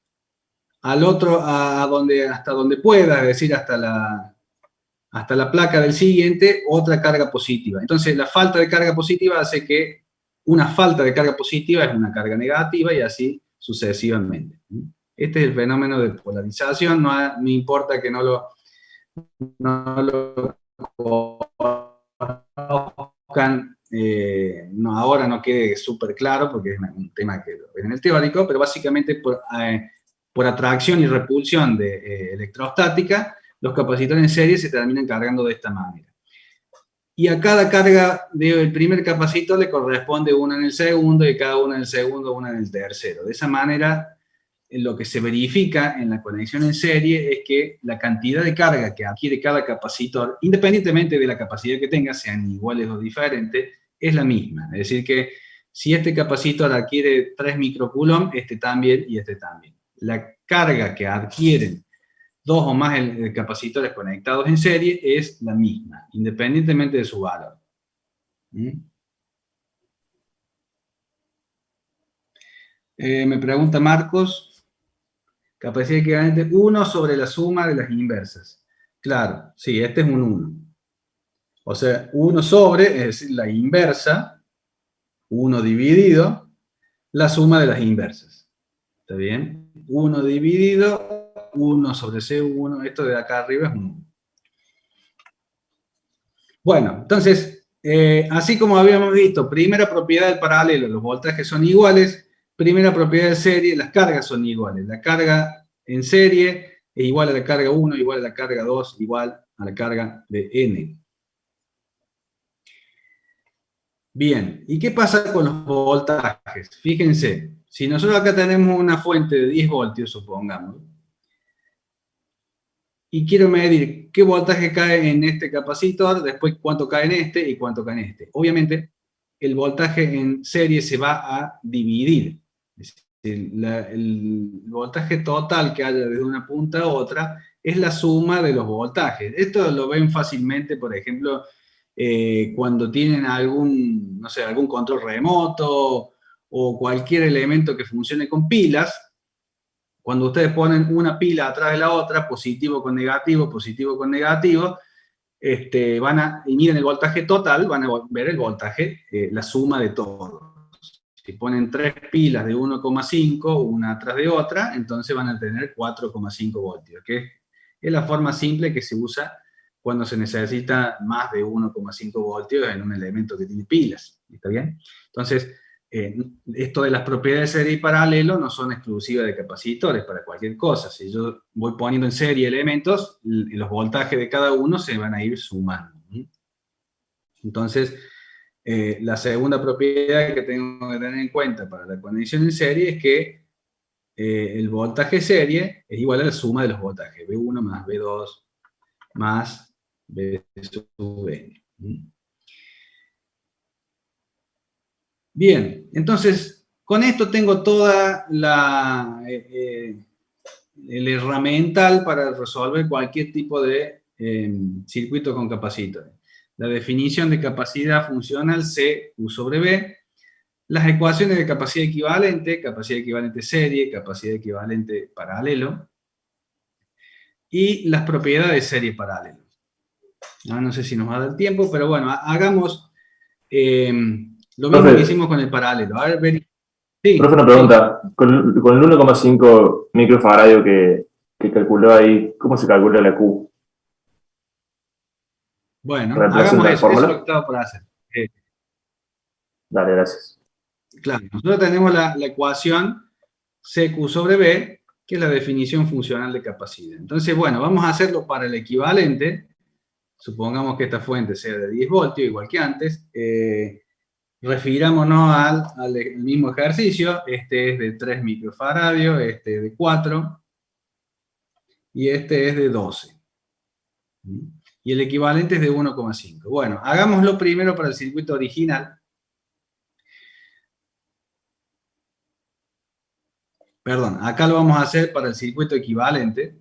al otro hasta donde pueda, es decir, hasta la placa del siguiente, otra carga positiva. Entonces, la falta de carga positiva hace que una falta de carga positiva es una carga negativa y así sucesivamente. Este es el fenómeno de polarización, no importa que no lo conozcan, ahora no quede súper claro porque es un tema que lo ven en el teórico, pero básicamente por atracción y repulsión electrostática, los capacitores en serie se terminan cargando de esta manera. Y a cada carga del primer capacitor le corresponde una en el segundo, y cada una en el segundo, una en el tercero. De esa manera, lo que se verifica en la conexión en serie es que la cantidad de carga que adquiere cada capacitor, independientemente de la capacidad que tenga, sean iguales o diferentes, es la misma. Es decir que si este capacitor adquiere 3 microcoulomb, este también y este también. La carga que adquieren dos o más capacitores conectados en serie es la misma, independientemente de su valor. Me pregunta Marcos, capacidad equivalente 1 sobre la suma de las inversas. Claro, sí, este es un 1. O sea, 1 sobre, es decir, la inversa, 1 dividido, la suma de las inversas. ¿Está bien? 1 dividido 1 sobre C1, esto de acá arriba es un 1. Bueno, entonces, así como habíamos visto, primera propiedad del paralelo, los voltajes son iguales, primera propiedad de serie, las cargas son iguales. La carga en serie es igual a la carga 1, igual a la carga 2, igual a la carga de N. Bien, ¿y qué pasa con los voltajes? Fíjense, si nosotros acá tenemos una fuente de 10 voltios, supongamos, y quiero medir qué voltaje cae en este capacitor, después cuánto cae en este y cuánto cae en este. Obviamente, el voltaje en serie se va a dividir. Es decir, el voltaje total que haya desde una punta a otra es la suma de los voltajes. Esto lo ven fácilmente, por ejemplo, cuando tienen algún control remoto o cualquier elemento que funcione con pilas. cuando ustedes ponen una pila atrás de la otra, positivo con negativo, y miren el voltaje total, van a ver el voltaje, la suma de todo. Si ponen 3 pilas de 1,5, una atrás de otra, entonces van a tener 4,5 voltios, que es la forma simple que se usa cuando se necesita más de 1,5 voltios en un elemento que tiene pilas. ¿Está bien? Entonces, esto de las propiedades de serie y paralelo no son exclusivas de capacitores para cualquier cosa. Si yo voy poniendo en serie elementos, los voltajes de cada uno se van a ir sumando. Entonces, la segunda propiedad que tengo que tener en cuenta para la conexión en serie es que el voltaje serie es igual a la suma de los voltajes, V1 más V2 más V sub n. Bien, entonces, con esto tengo toda el herramental para resolver cualquier tipo de circuito con capacitores. La definición de capacidad funcional C, U sobre V, las ecuaciones de capacidad equivalente serie, capacidad equivalente paralelo, y las propiedades de serie paralelo. No sé si nos va a dar tiempo, pero bueno, hagamos lo mismo que hicimos con el paralelo. A ver, sí. Profe, una pregunta. Con el 1,5 microfaradio que calculó ahí, ¿cómo se calcula la Q? Bueno, hagamos eso es lo que estaba por hacer. Dale, gracias. Claro, nosotros tenemos la ecuación CQ sobre V, que es la definición funcional de capacidad. Entonces, bueno, vamos a hacerlo para el equivalente. Supongamos que esta fuente sea de 10 voltios, igual que antes. Refirámonos al mismo ejercicio. Este es de 3 microfaradios, este es de 4, y este es de 12. Y el equivalente es de 1,5. Bueno, hagámoslo primero para el circuito original. Perdón, acá lo vamos a hacer para el circuito equivalente.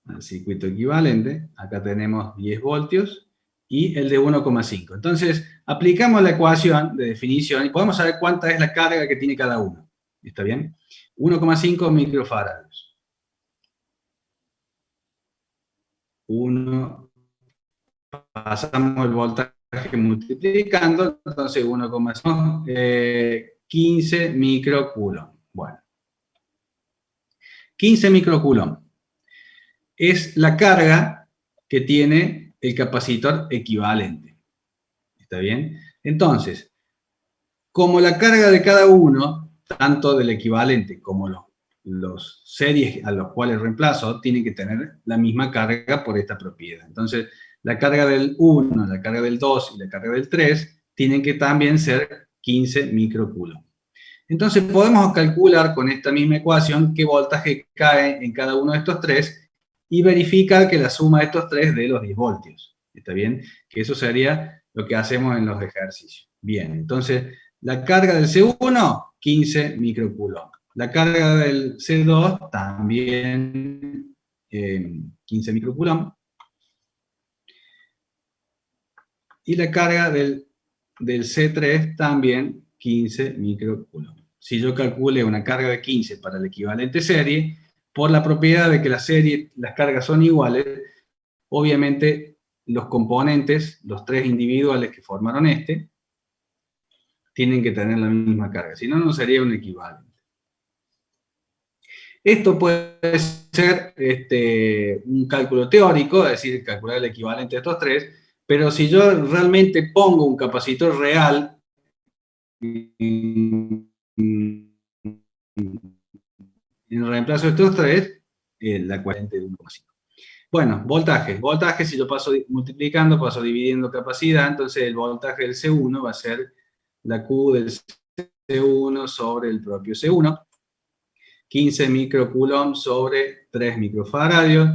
El circuito equivalente, acá tenemos 10 voltios y el de 1,5. Entonces, aplicamos la ecuación de definición y podemos saber cuánta es la carga que tiene cada uno. ¿Está bien? 1,5 microfaradios. 1, pasamos el voltaje multiplicando, entonces 1,5, 15 microcoulomb. Bueno, 15 microcoulomb es la carga que tiene el capacitor equivalente. ¿Está bien? Entonces, como la carga de cada uno, tanto del equivalente como los series a los cuales reemplazo, tienen que tener la misma carga por esta propiedad. Entonces, la carga del 1, la carga del 2 y la carga del 3 tienen que también ser 15 microcoulomb. Entonces, podemos calcular con esta misma ecuación qué voltaje cae en cada uno de estos tres y verificar que la suma de estos tres dé los 10 voltios. ¿Está bien? Que eso sería lo que hacemos en los ejercicios. Bien, entonces, la carga del C1, 15 microcoulomb. La carga del C2, también 15 microcoulomb. Y la carga del C3, también 15 microcoulomb. Si yo calcule una carga de 15 para el equivalente serie, por la propiedad de que las cargas son iguales, obviamente los componentes, los tres individuales que formaron tienen que tener la misma carga, si no, no sería un equivalente. Esto puede ser un cálculo teórico, es decir, calcular el equivalente de estos tres, pero si yo realmente pongo un capacitor real en reemplazo de estos tres, la equivalente de 1,5. Bueno, voltaje. Voltaje, si yo paso multiplicando, paso dividiendo capacidad, entonces el voltaje del C1 va a ser la Q del C1 sobre el propio C1. 15 microcoulomb sobre 3 microfaradios.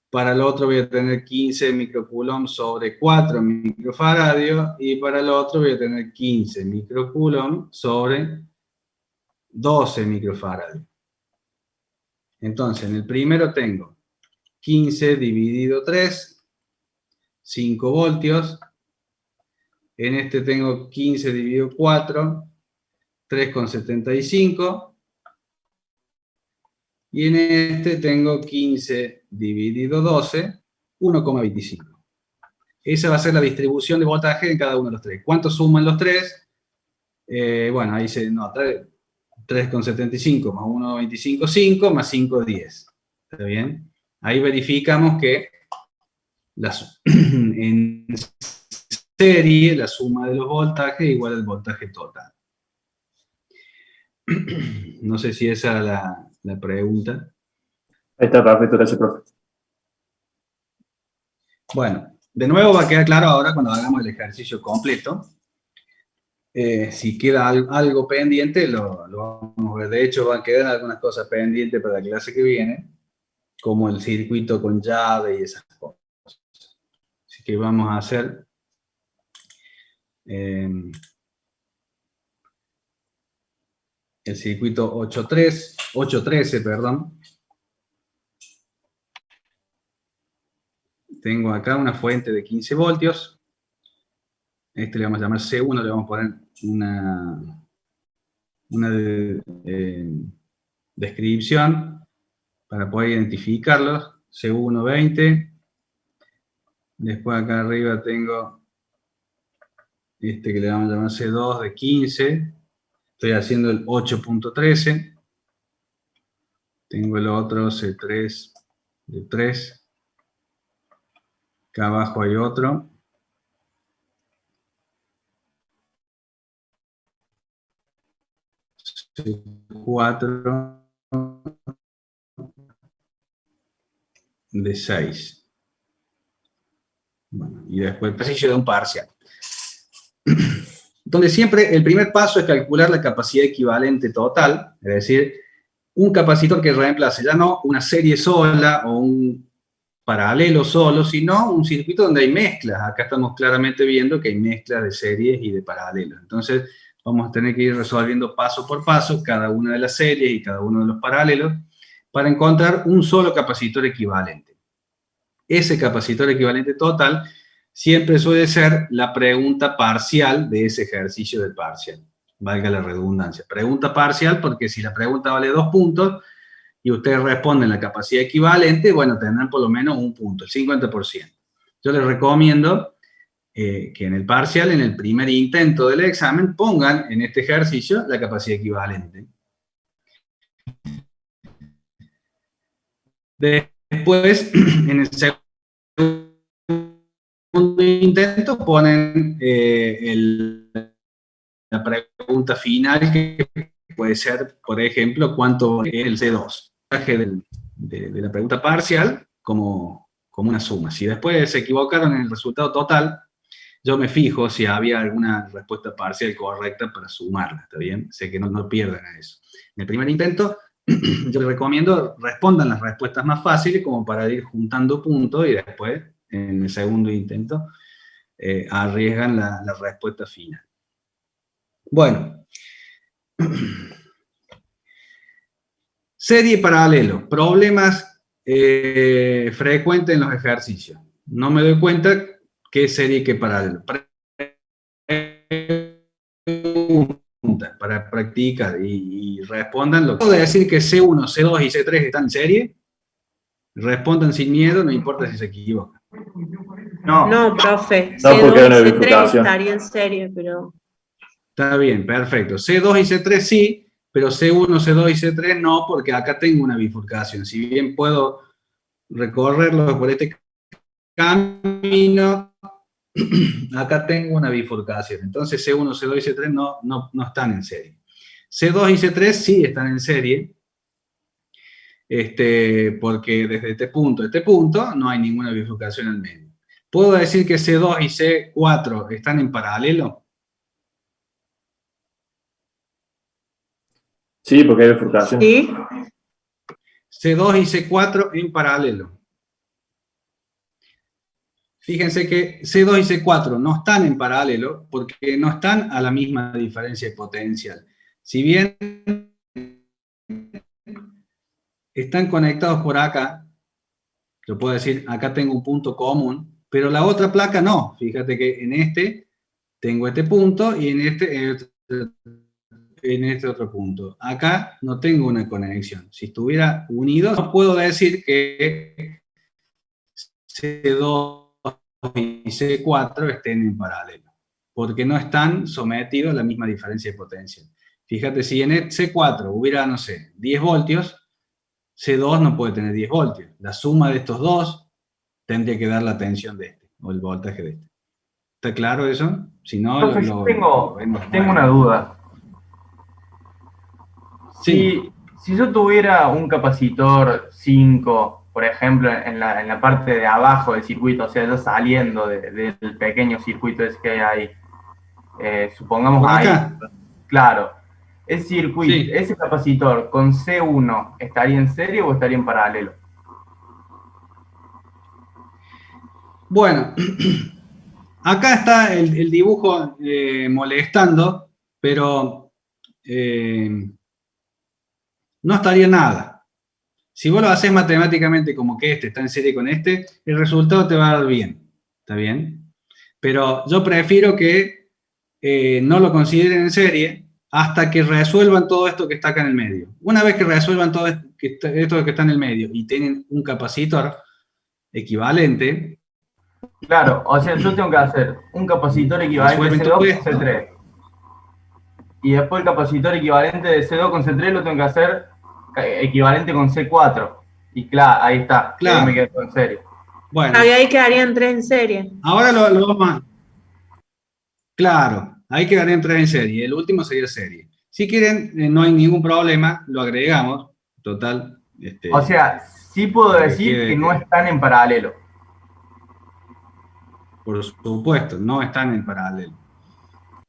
Para el otro voy a tener 15 microcoulomb sobre 4 microfaradios. Y para el otro voy a tener 15 microcoulomb sobre 12 microfaradios. Entonces, en el primero tengo 15 dividido 3, 5 voltios. En este tengo 15 dividido 4, 3,75. Y en este tengo 15 dividido 12, 1,25. Esa va a ser la distribución de voltaje en cada uno de los tres. ¿Cuánto suman los tres? Bueno, ahí se nota 3,75 más 1,25, 5 más 5, 10. ¿Está bien? Ahí verificamos que en serie la suma de los voltajes es igual al voltaje total. No sé si esa es la pregunta. Ahí está, perfecto, gracias, profe. Bueno, de nuevo va a quedar claro ahora cuando hagamos el ejercicio completo. Si queda algo pendiente, lo vamos a ver. De hecho, van a quedar algunas cosas pendientes para la clase que viene, como el circuito con llave y esas cosas. Así que vamos a hacer el circuito 813, perdón. Tengo acá una fuente de 15 voltios. Este le vamos a llamar C1, le vamos a poner una descripción para poder identificarlos. C1, 20. Después acá arriba tengo este que le vamos a llamar C2 de 15. Estoy haciendo el 8.13. Tengo el otro C3 de 3. Acá abajo hay otro. C4 de 6. Bueno, y después el ejercicio de un parcial. Donde siempre el primer paso es calcular la capacidad equivalente total, es decir, un capacitor que reemplace ya no una serie sola o un paralelo solo, sino un circuito donde hay mezclas. Acá estamos claramente viendo que hay mezclas de series y de paralelos. Entonces vamos a tener que ir resolviendo paso por paso cada una de las series y cada uno de los paralelos para encontrar un solo capacitor equivalente. Ese capacitor equivalente total siempre suele ser la pregunta parcial de ese ejercicio del parcial. Valga la redundancia. Pregunta parcial porque si la pregunta vale 2 puntos y ustedes responden la capacidad equivalente, bueno, tendrán por lo menos un punto, el 50%. Yo les recomiendo que en el parcial, en el primer intento del examen, pongan en este ejercicio la capacidad equivalente. Después, en el segundo intento, ponen la pregunta final, que puede ser, por ejemplo, ¿cuánto es el C2? De la pregunta parcial como una suma. Si después se equivocaron en el resultado total, yo me fijo si había alguna respuesta parcial correcta para sumarla, ¿está bien? Sé que no pierdan a eso. En el primer intento, yo les recomiendo respondan las respuestas más fáciles como para ir juntando puntos y después, en el segundo intento, arriesgan la respuesta final. Bueno. Serie y paralelo. Problemas frecuentes en los ejercicios. No me doy cuenta qué serie y qué paralelo. Para practicar y respondan. Lo que puedo decir que C1, C2 y C3 están en serie. Respondan sin miedo, no importa si se equivocan. No, profe. No, porque hay una C2 y C3 bifurcación. estaría en serie, pero... Está bien, perfecto. C2 y C3 sí, pero C1, C2 y C3 no, porque acá tengo una bifurcación. Si bien puedo recorrerlo por este camino, acá tengo una bifurcación. Entonces C1, C2 y C3 no están en serie. C2 y C3 sí están en serie, porque desde este punto a este punto no hay ninguna bifurcación al medio. ¿Puedo decir que C2 y C4 están en paralelo? Sí, porque hay bifurcación. ¿Sí? C2 y C4 en paralelo. Fíjense que C2 y C4 no están en paralelo porque no están a la misma diferencia de potencial. Si bien están conectados por acá, yo puedo decir, acá tengo un punto común, pero la otra placa no. Fíjate que en este tengo este punto y en este en este otro punto. Acá no tengo una conexión. Si estuviera unido, no puedo decir que C2 y C4 estén en paralelo, porque no están sometidos a la misma diferencia de potencia. Fíjate, si en el C4 hubiera, no sé, 10 voltios, C2 no puede tener 10 voltios. La suma de estos dos tendría que dar la tensión de este, o el voltaje de este. ¿Está claro eso? Si no, Profe, yo tengo una duda. Sí. Si yo tuviera un capacitor 5, por ejemplo, en la parte de abajo del circuito, o sea, ya saliendo del pequeño circuito ese que hay ahí, supongamos ¿Por ahí, acá? claro, ese circuito, Sí. ese capacitor con C1, ¿estaría en serie o estaría en paralelo? Bueno, acá está el dibujo molestando, pero no estaría nada. Si vos lo haces matemáticamente como que este está en serie con este, el resultado te va a dar bien. ¿Está bien? Pero yo prefiero que no lo consideren en serie hasta que resuelvan todo esto que está acá en el medio. Una vez que resuelvan todo esto que está en el medio y tienen un capacitor equivalente, Claro, o sea, yo tengo que hacer un capacitor equivalente resuelven de todo C2 con esto. C3. Y después el capacitor equivalente de C2 con C3 lo tengo que hacer equivalente con C4. Y claro, ahí está, que ahí me Claro. quedo en serio. Bueno, Ahí quedarían 3 en serie. ahora lo vamos a... Claro, ahí quedaría en 3 en serie. El último sería serie. Si quieren, no hay ningún problema, lo agregamos. Total. O sea, sí puedo Para que decir que no quede, están en paralelo. por supuesto, no están en paralelo.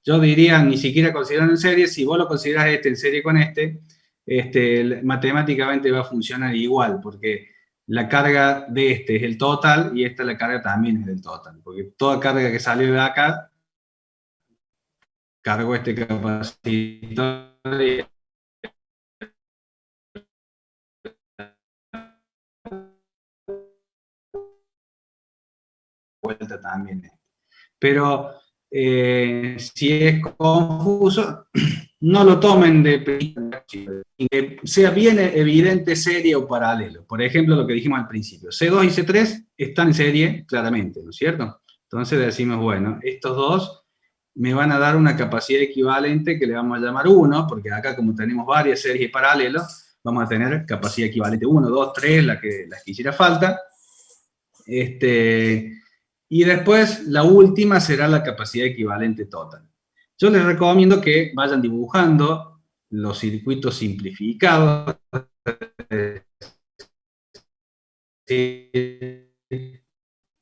Yo diría, ni siquiera consideran en serie, si vos lo considerás este en serie con matemáticamente va a funcionar igual, porque la carga de este es el total y esta la carga también es del total, porque toda carga que salió de acá, cargo este capacitor y vuelta también. Pero si es confuso, no lo tomen de principio, que sea bien evidente serie o paralelo. Por ejemplo, lo que dijimos al principio, C2 y C3 están en serie claramente, ¿no es cierto? Entonces decimos, bueno, estos dos me van a dar una capacidad equivalente que le vamos a llamar 1, porque acá como tenemos varias series paralelas, vamos a tener capacidad equivalente 1, 2, 3, las que hiciera falta. Y después la última será la capacidad equivalente total. Yo les recomiendo que vayan dibujando los circuitos simplificados,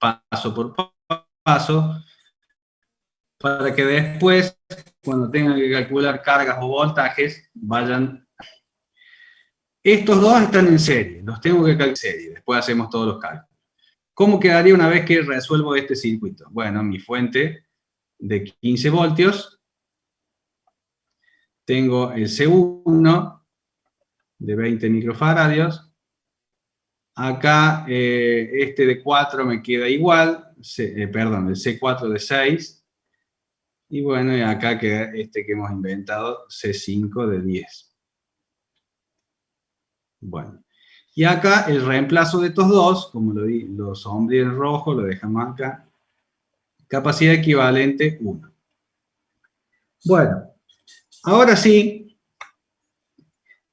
paso por paso, para que después, cuando tengan que calcular cargas o voltajes, vayan... Estos dos están en serie, los tengo que calcular en serie, después hacemos todos los cálculos. ¿Cómo quedaría una vez que resuelvo este circuito? Bueno, mi fuente de 15 voltios, tengo el C1 de 20 microfaradios, acá este de 4 me queda igual, perdón, el C4 de 6, y bueno, y acá queda este que hemos inventado, C5 de 10. Bueno, y acá el reemplazo de estos dos, como lo sombreé en rojo, lo dejamos acá, capacidad equivalente 1. Bueno, ahora sí,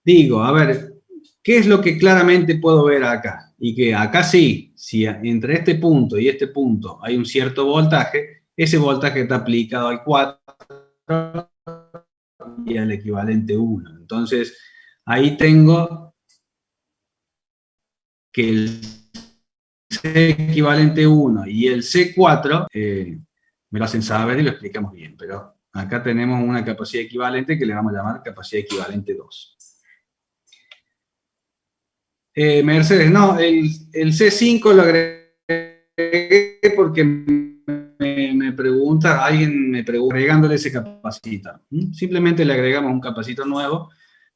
digo, a ver, ¿qué es lo que claramente puedo ver acá? Y que acá sí, si entre este punto y este punto hay un cierto voltaje, ese voltaje está aplicado al 4 y al equivalente 1. Entonces, ahí tengo que el C equivalente 1 y el C4 me lo hacen saber y lo explicamos bien, pero acá tenemos una capacidad equivalente que le vamos a llamar capacidad equivalente 2. Mercedes, no, el C5 lo agregué porque me pregunta, alguien me pregunta, agregándole ese capacitor. Simplemente le agregamos un capacitor nuevo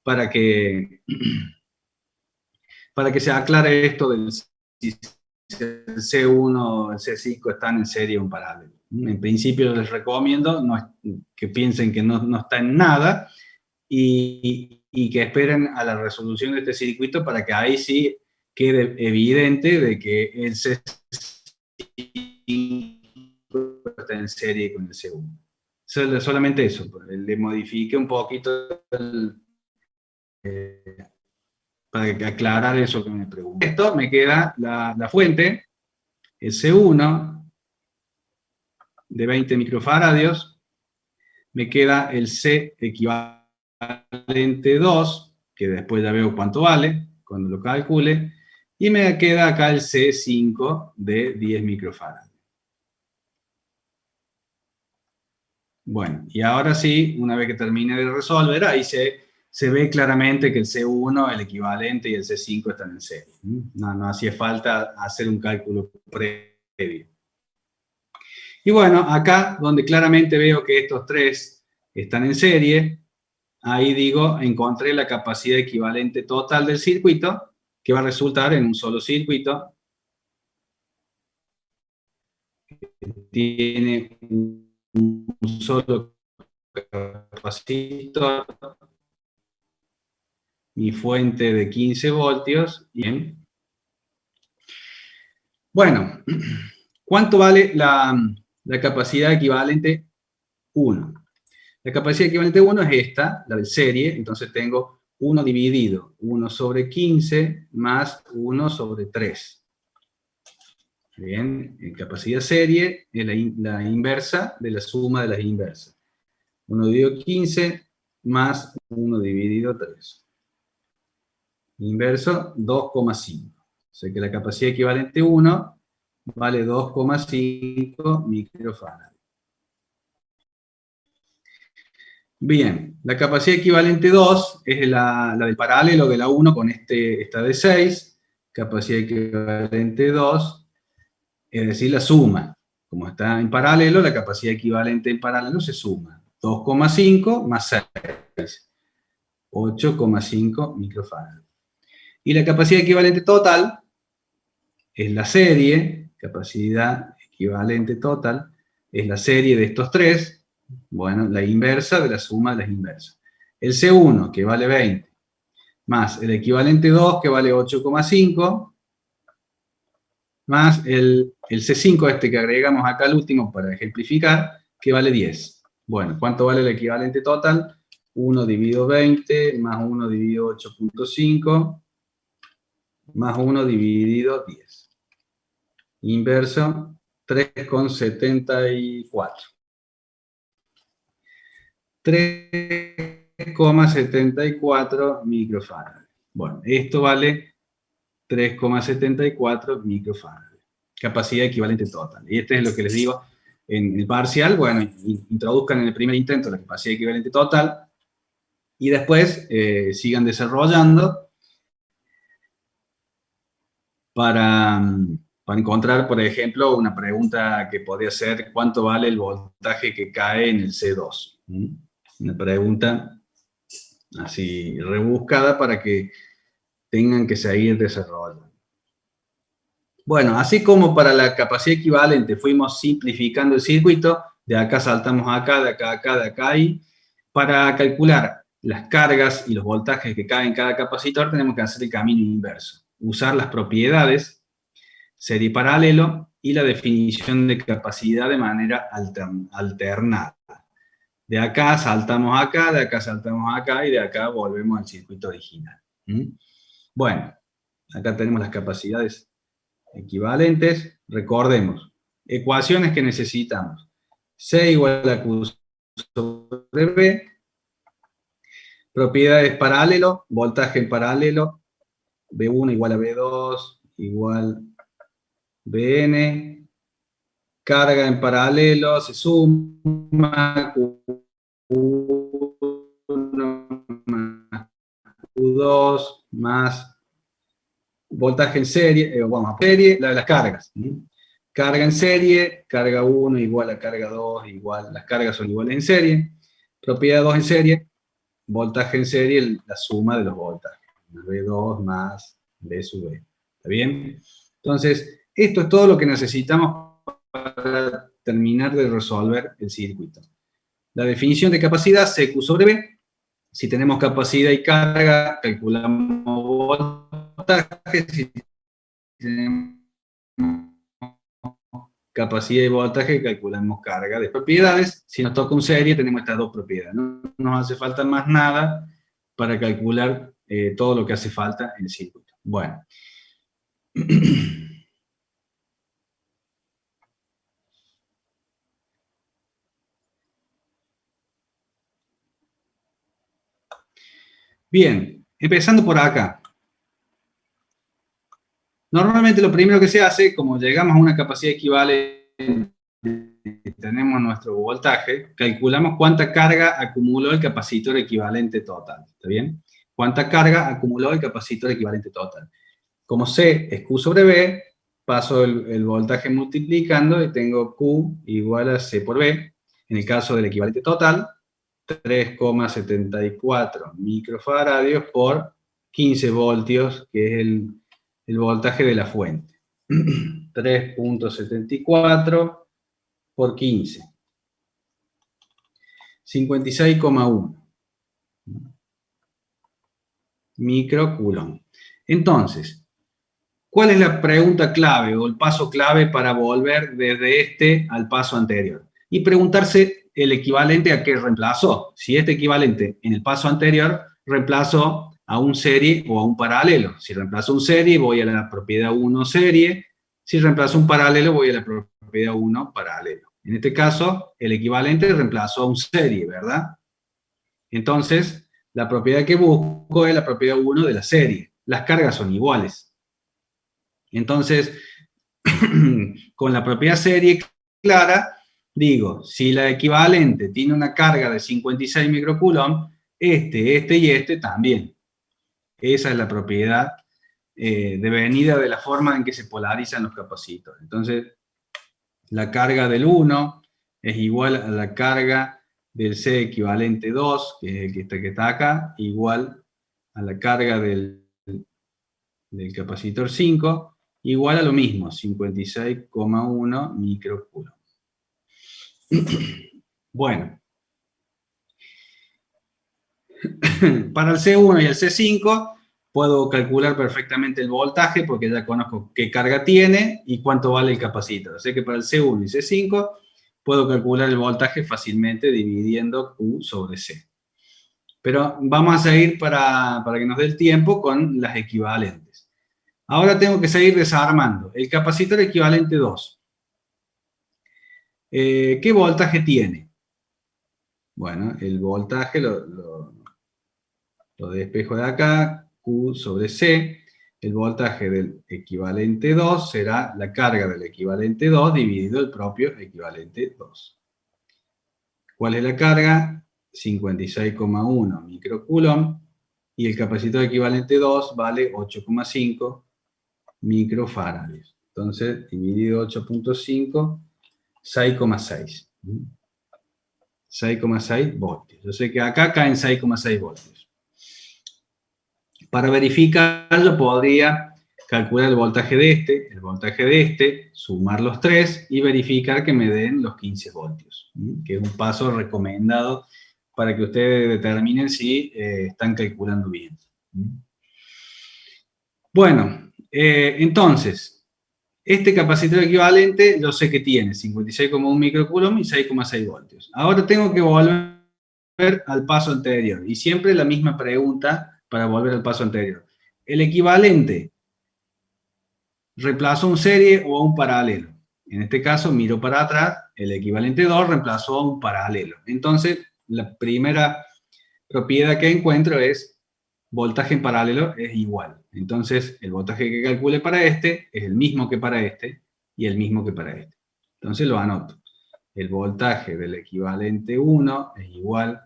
para que se aclare esto del si el C1 o el C5 están en serie o en paralelo. En principio les recomiendo que piensen que no está en nada, y que esperen a la resolución de este circuito para que ahí sí quede evidente de que el C5 está en serie con el C1. Solamente eso, le modifique un poquito para aclarar eso que me pregunté. Esto me queda la fuente, el C1 de 20 microfaradios, me queda el C equivalente 2, que después ya veo cuánto vale, cuando lo calcule, y me queda acá el C5 de 10 microfaradios. Bueno, y ahora sí, una vez que termine de resolver, ahí se ve claramente que el C1, el equivalente y el C5 están en serie. No hacía falta hacer un cálculo previo. Y bueno, acá donde claramente veo que estos tres están en serie, ahí digo, encontré la capacidad equivalente total del circuito, que va a resultar en un solo circuito. Tiene un solo capacitor, mi fuente de 15 voltios. Bien. Bueno, ¿cuánto vale la capacidad equivalente 1? La capacidad equivalente 1 es esta, la de serie, entonces tengo 1 dividido 1 sobre 15 más 1 sobre 3. Bien, en capacidad serie es la inversa de la suma de las inversas. 1 dividido 15 más 1 dividido 3. Inverso 2,5. O sea que la capacidad equivalente 1 vale 2,5 microfarad. Bien, la capacidad equivalente 2 es la del paralelo de la 1 con esta de 6. Capacidad equivalente 2, es decir, la suma. Como está en paralelo, la capacidad equivalente en paralelo se suma. 2,5 más 6. 8,5 microfarad. Y la capacidad equivalente total es la serie, capacidad equivalente total, es la serie de estos tres, bueno, la inversa de la suma de las inversas. El C1, que vale 20, más el equivalente 2, que vale 8,5, más el C5 este que agregamos acá al último para ejemplificar, que vale 10. Bueno, ¿cuánto vale el equivalente total? 1 dividido 20, más 1 dividido 8,5, más 1 dividido 10. Inverso, 3,74. 3,74 microfarad. Bueno, esto vale 3,74 microfarad. Capacidad equivalente total. Y este es lo que les digo en el parcial. Bueno, introduzcan en el primer intento la capacidad equivalente total y después sigan desarrollando para encontrar, por ejemplo, una pregunta que podría ser ¿cuánto vale el voltaje que cae en el C2? Una pregunta así rebuscada para que tengan que seguir desarrollando. Bueno, así como para la capacidad equivalente fuimos simplificando el circuito, de acá saltamos acá, de acá a acá, de acá y para calcular las cargas y los voltajes que caen en cada capacitor tenemos que hacer el camino inverso. Usar las propiedades, serie paralelo y la definición de capacidad de manera alternada. De acá saltamos acá, de acá saltamos acá y de acá volvemos al circuito original. Bueno, acá tenemos las capacidades equivalentes. Recordemos, ecuaciones que necesitamos. C igual a Q sobre B. Propiedades paralelo, voltaje en paralelo. B1 igual a B2 igual Bn. Carga en paralelo, se suma Q1 más Q2 más voltaje en serie, vamos a serie, la de las cargas. Carga en serie, carga 1 igual a carga 2, igual, las cargas son iguales en serie. Propiedad 2 en serie, voltaje en serie, la suma de los voltajes. B2 más B sub B. ¿Está bien? Entonces, esto es todo lo que necesitamos para terminar de resolver el circuito. La definición de capacidad, CQ sobre B, Si tenemos capacidad y carga, calculamos voltaje. Si tenemos capacidad y voltaje, calculamos carga de propiedades. Si nos toca un serie, tenemos estas dos propiedades. No nos hace falta más nada para calcular todo lo que hace falta en el circuito. Bueno. Bien, empezando por acá. Normalmente lo primero que se hace, como llegamos a una capacidad equivalente, tenemos nuestro voltaje, calculamos cuánta carga acumuló el capacitor equivalente total. ¿Está bien? Cuánta carga acumuló el capacitor equivalente total. Como C es Q sobre B, paso el voltaje multiplicando y tengo Q igual a C por B. En el caso del equivalente total, 3,74 microfaradios por 15 voltios, que es el voltaje de la fuente. 3,74 por 15. 56,1 microcoulomb. Entonces, ¿cuál es la pregunta clave o el paso clave para volver desde este al paso anterior? Y preguntarse el equivalente a qué reemplazó. Si este equivalente en el paso anterior reemplazó a un serie o a un paralelo. Si reemplazó un serie, voy a la propiedad 1 serie. Si reemplazó un paralelo, voy a la propiedad 1 paralelo. En este caso, el equivalente reemplazó a un serie, ¿verdad? Entonces, la propiedad que busco es la propiedad 1 de la serie. Las cargas son iguales. Entonces, con la propiedad serie clara, digo, si la equivalente tiene una carga de 56 microcoulomb, este y este también. Esa es la propiedad devenida de la forma en que se polarizan los capacitores. Entonces, la carga del 1 es igual a la carga del C equivalente 2, que es el que está acá, igual a la carga del capacitor 5, igual a lo mismo, 56,1 microcoulomb. Bueno, para el C1 y el C5 puedo calcular perfectamente el voltaje porque ya conozco qué carga tiene y cuánto vale el capacitor. Así que para el C1 y C5 puedo calcular el voltaje fácilmente dividiendo Q sobre C. Pero vamos a seguir para que nos dé el tiempo con las equivalentes. Ahora tengo que seguir desarmando. El capacitor equivalente 2. ¿Qué voltaje tiene? Bueno, el voltaje lo despejo de acá, Q sobre C. El voltaje del equivalente 2 será la carga del equivalente 2 dividido el propio equivalente 2. ¿Cuál es la carga? 56,1 microcoulomb. Y el capacitor equivalente 2 vale 8,5 microfaradios. Entonces, dividido 8,5, 6,6. 6,6 voltios. Yo sé que acá caen 6,6 voltios. Para verificarlo podría calcular el voltaje de este, sumar los tres y verificar que me den los 15 voltios, que es un paso recomendado para que ustedes determinen si están calculando bien. Bueno, entonces, este capacitor equivalente yo sé que tiene 56,1 microcoulomb y 6,6 voltios. Ahora tengo que volver al paso anterior, y siempre la misma pregunta para volver al paso anterior. ¿El equivalente reemplazó un serie o a un paralelo? En este caso, miro para atrás, el equivalente 2 reemplazó a un paralelo. Entonces, la primera propiedad que encuentro es voltaje en paralelo es igual. Entonces, el voltaje que calcule para este es el mismo que para este y el mismo que para este. Entonces lo anoto. El voltaje del equivalente 1 es igual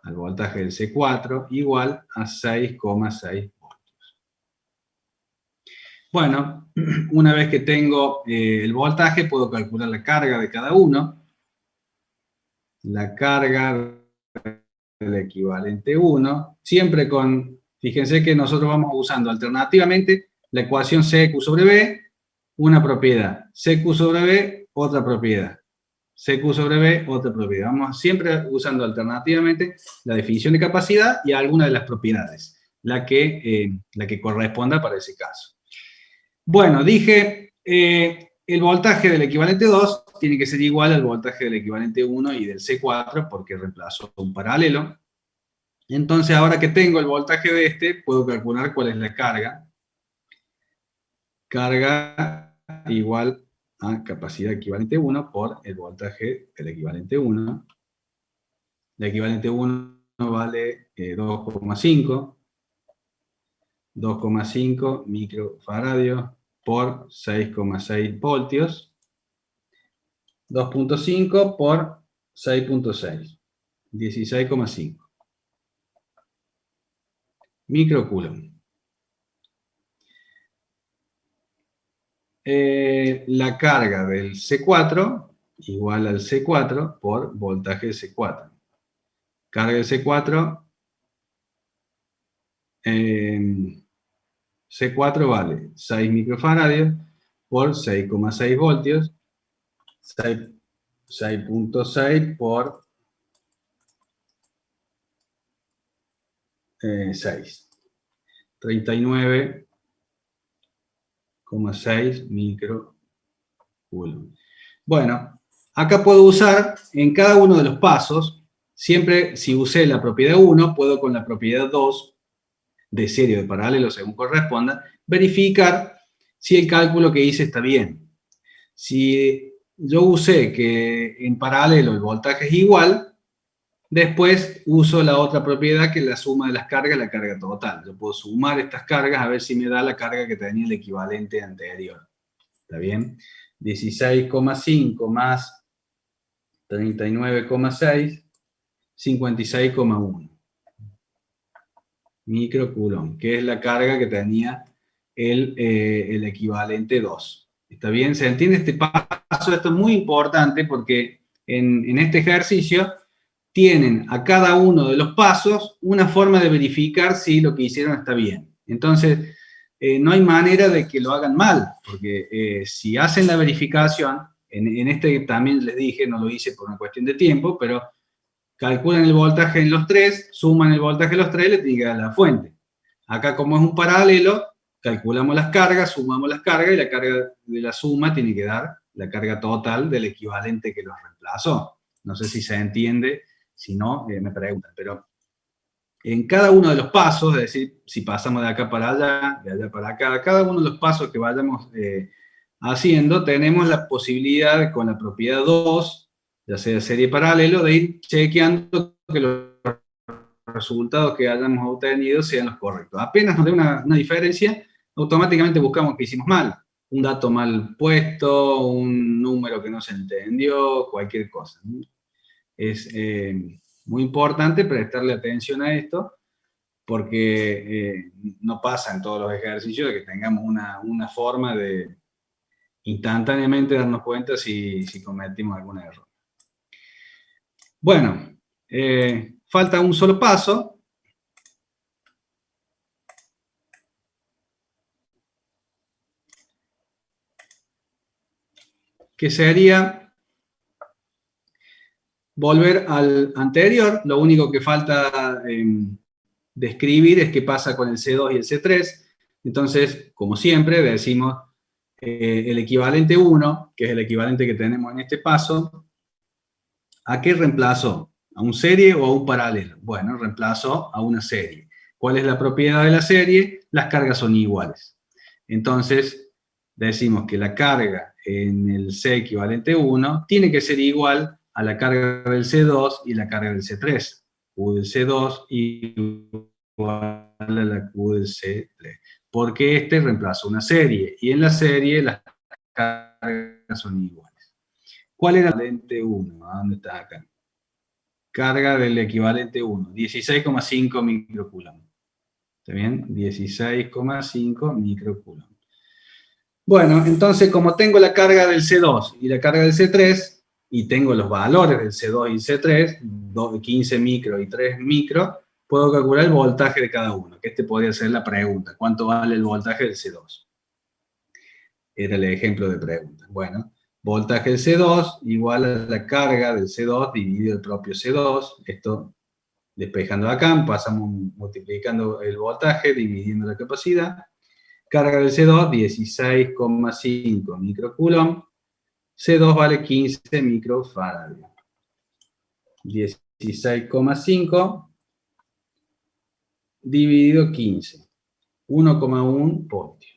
al voltaje del C4, igual a 6,6 voltios. Bueno, una vez que tengo el voltaje, puedo calcular la carga de cada uno. La carga del equivalente 1, siempre con, fíjense que nosotros vamos usando alternativamente la ecuación CQ sobre B, una propiedad, CQ sobre B, otra propiedad, CQ sobre B, otra propiedad. Vamos siempre usando alternativamente la definición de capacidad y alguna de las propiedades, la que corresponda para ese caso. Bueno, dije, el voltaje del equivalente 2 tiene que ser igual al voltaje del equivalente 1 y del C4, porque reemplazo un paralelo. Entonces, ahora que tengo el voltaje de este, puedo calcular cuál es la carga. Carga igual a capacidad equivalente 1 por el voltaje del equivalente 1. El equivalente 1 vale 2,5 microfaradios por 6,6 voltios. 2.5 por 6.6, 16,5 microcoulomb. La carga del C4 igual al C4 por voltaje de C4. Carga del C4, C4 vale 6 microfaradios por 6,6 voltios, 6.6 por 6. 39,6 microcoulomb. Bueno, acá puedo usar en cada uno de los pasos, siempre si usé la propiedad 1, puedo con la propiedad 2, de serie o de paralelo, según corresponda, verificar si el cálculo que hice está bien. Si yo usé que en paralelo el voltaje es igual, después uso la otra propiedad que es la suma de las cargas, la carga total. Yo puedo sumar estas cargas a ver si me da la carga que tenía el equivalente anterior. ¿Está bien? 16,5 más 39,6, 56,1 microcoulomb, que es la carga que tenía el equivalente 2. ¿Está bien? ¿Se entiende este paso? Esto es muy importante porque en este ejercicio tienen a cada uno de los pasos una forma de verificar si lo que hicieron está bien. Entonces, no hay manera de que lo hagan mal, porque si hacen la verificación, en este también les dije, no lo hice por una cuestión de tiempo, pero calculan el voltaje en los tres, suman el voltaje en los tres y le tienen que dar la fuente. Acá, como es un paralelo, calculamos las cargas, sumamos las cargas y la carga de la suma tiene que dar la carga total del equivalente que los reemplazó. No sé si se entiende. Si no, me preguntan, pero en cada uno de los pasos, es decir, si pasamos de acá para allá, de allá para acá, cada uno de los pasos que vayamos haciendo, tenemos la posibilidad con la propiedad 2, ya sea serie paralelo, de ir chequeando que los resultados que hayamos obtenido sean los correctos. Apenas nos dé una diferencia, automáticamente buscamos que hicimos mal. Un dato mal puesto, un número que no se entendió, cualquier cosa. Es muy importante prestarle atención a esto, porque no pasa en todos los ejercicios de que tengamos una forma de instantáneamente darnos cuenta si cometimos algún error. Bueno, falta un solo paso. Que sería volver al anterior. Lo único que falta describir es qué pasa con el C2 y el C3. Entonces, como siempre, decimos el equivalente 1, que es el equivalente que tenemos en este paso, ¿a qué reemplazó? ¿A un serie o a un paralelo? Bueno, reemplazó a una serie. ¿Cuál es la propiedad de la serie? Las cargas son iguales. Entonces, decimos que la carga en el C equivalente 1 tiene que ser igual a la carga del C2 y la carga del C3. Q del C2 igual a la Q del C3. Porque este reemplaza una serie, y en la serie las cargas son iguales. ¿Cuál era el equivalente 1? ¿A dónde está acá? Carga del equivalente 1, 16,5 microcoulomb. ¿Está bien? 16,5 microcoulomb. Bueno, entonces como tengo la carga del C2 y la carga del C3, y tengo los valores del C2 y C3, 15 micro y 3 micro, puedo calcular el voltaje de cada uno, que este podría ser la pregunta. ¿Cuánto vale el voltaje del C2? Era el ejemplo de pregunta. Bueno, voltaje del C2 igual a la carga del C2 dividido el propio C2. Esto, despejando acá, pasamos multiplicando el voltaje, dividiendo la capacidad. Carga del C2, 16,5 microcoulomb. C2 vale 15 microfarads. 16,5 dividido 15. 1,1 voltios.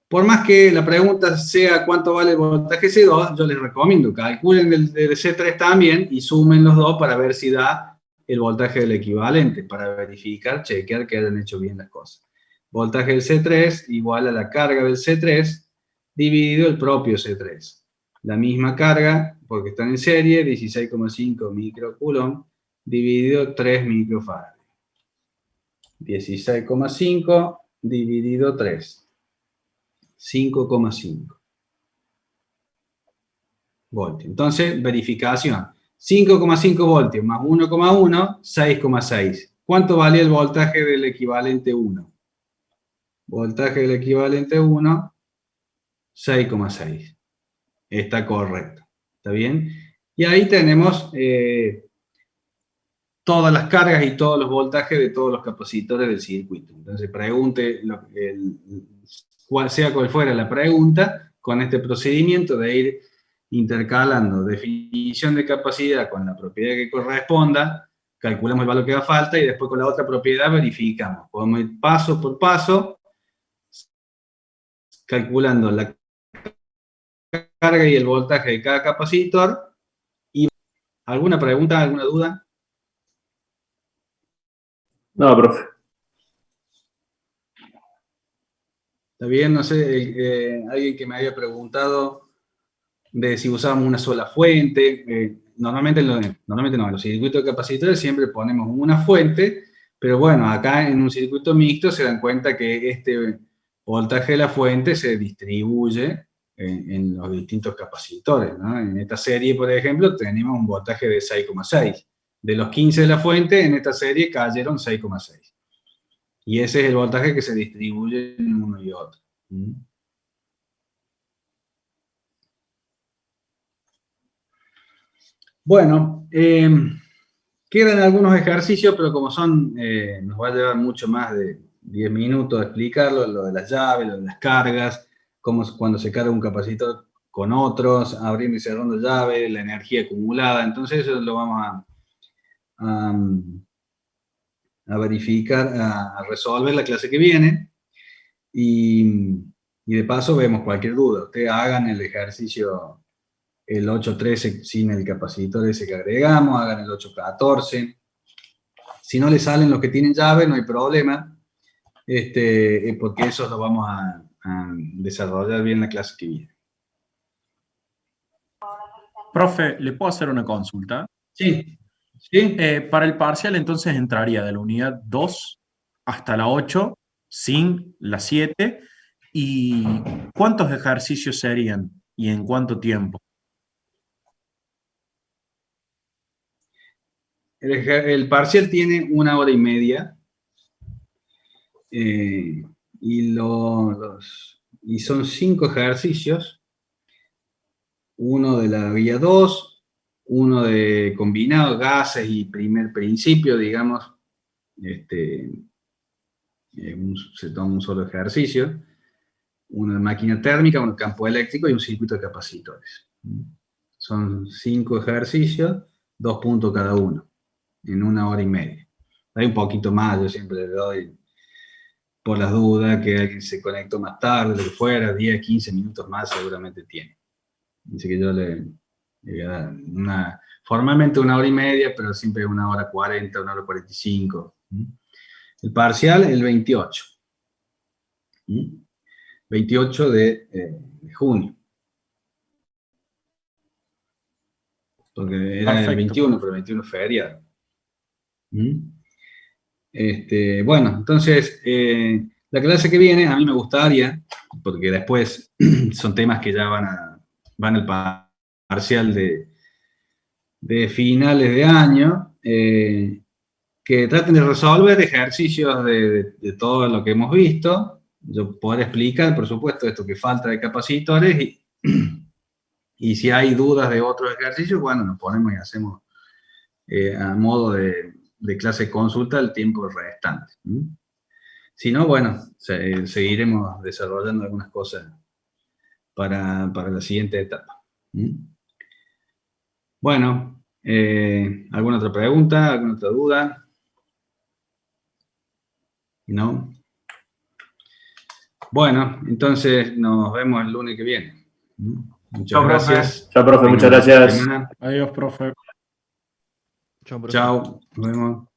Por más que la pregunta sea cuánto vale el voltaje C2, yo les recomiendo calculen el C3 también y sumen los dos para ver si da el voltaje del equivalente, para verificar, chequear que hayan hecho bien las cosas. Voltaje del C3 igual a la carga del C3 dividido el propio C3. La misma carga, porque están en serie, 16,5 microcoulomb dividido 3 microfarads. 16,5 dividido 3. 5,5 voltios. Entonces, verificación. 5,5 voltios más 1,1, 6,6. ¿Cuánto vale el voltaje del equivalente 1? Voltaje del equivalente 1, 6,6. Está correcto. ¿Está bien? Y ahí tenemos todas las cargas y todos los voltajes de todos los capacitores del circuito. Entonces, pregunte sea cual fuera la pregunta, con este procedimiento de ir intercalando definición de capacidad con la propiedad que corresponda, calculamos el valor que da falta y después con la otra propiedad verificamos. Podemos ir paso por paso, calculando la carga y el voltaje de cada capacitor. Y ¿alguna pregunta, alguna duda? No, profe. Está bien, no sé, alguien que me había preguntado de si usábamos una sola fuente. Normalmente no, en los circuitos de capacitores siempre ponemos una fuente, pero bueno, acá en un circuito mixto se dan cuenta que este voltaje de la fuente se distribuye en los distintos capacitores, ¿no? En esta serie, por ejemplo, tenemos un voltaje de 6,6. De los 15 de la fuente, en esta serie cayeron 6,6. Y ese es el voltaje que se distribuye en uno y otro. Bueno, quedan algunos ejercicios, pero como son, nos va a llevar mucho más de 10 minutos explicarlo, lo de las llaves, lo de las cargas, cuando se carga un capacitor con otros, abriendo y cerrando llaves, la energía acumulada. Entonces eso lo vamos a verificar, a resolver la clase que viene, y de paso vemos cualquier duda. Ustedes hagan el ejercicio, el 8.13 sin el capacitor ese que agregamos, hagan el 8.14. Si no les salen los que tienen llave, no hay problema, porque eso lo vamos a desarrollar bien la clase que viene. Profe, ¿le puedo hacer una consulta? Sí. ¿Sí? Para el parcial, entonces, entraría de la unidad 2 hasta la 8, sin la 7. ¿Y cuántos ejercicios serían? ¿Y en cuánto tiempo? El parcial tiene 1 hora y media. Y son 5 ejercicios. Uno de la vía 2, uno de combinado, gases y primer principio, digamos, se toma un solo ejercicio, uno de máquina térmica, un campo eléctrico y un circuito de capacitores. Son 5 ejercicios, 2 puntos cada uno, en 1 hora y media. Hay un poquito más, yo siempre le doy, por las dudas, que alguien se conectó más tarde, lo que fuera, 10, 15 minutos más seguramente tiene. Así que yo le voy a dar formalmente 1 hora y media, pero siempre 1 hora 40, 1 hora 45. El parcial, el 28. 28 de junio. Porque era Perfecto. el 21, pero el 21 es feriado. Bueno, entonces, la clase que viene a mí me gustaría, porque después son temas que ya van al parcial de finales de año, que traten de resolver ejercicios de todo lo que hemos visto, yo poder explicar, por supuesto, esto que falta de capacitores y si hay dudas de otros ejercicios, bueno, nos ponemos y hacemos a modo de clase consulta el tiempo restante. Si no, bueno, seguiremos desarrollando algunas cosas para la siguiente etapa. Bueno, ¿alguna otra pregunta? ¿Alguna otra duda? ¿No? Bueno, entonces nos vemos el lunes que viene. Muchas Chao, profe. gracias. Chao, profe, muchas Tengan buena gracias. semana. Adiós, profe. Chao, profe. Chao, nos vemos.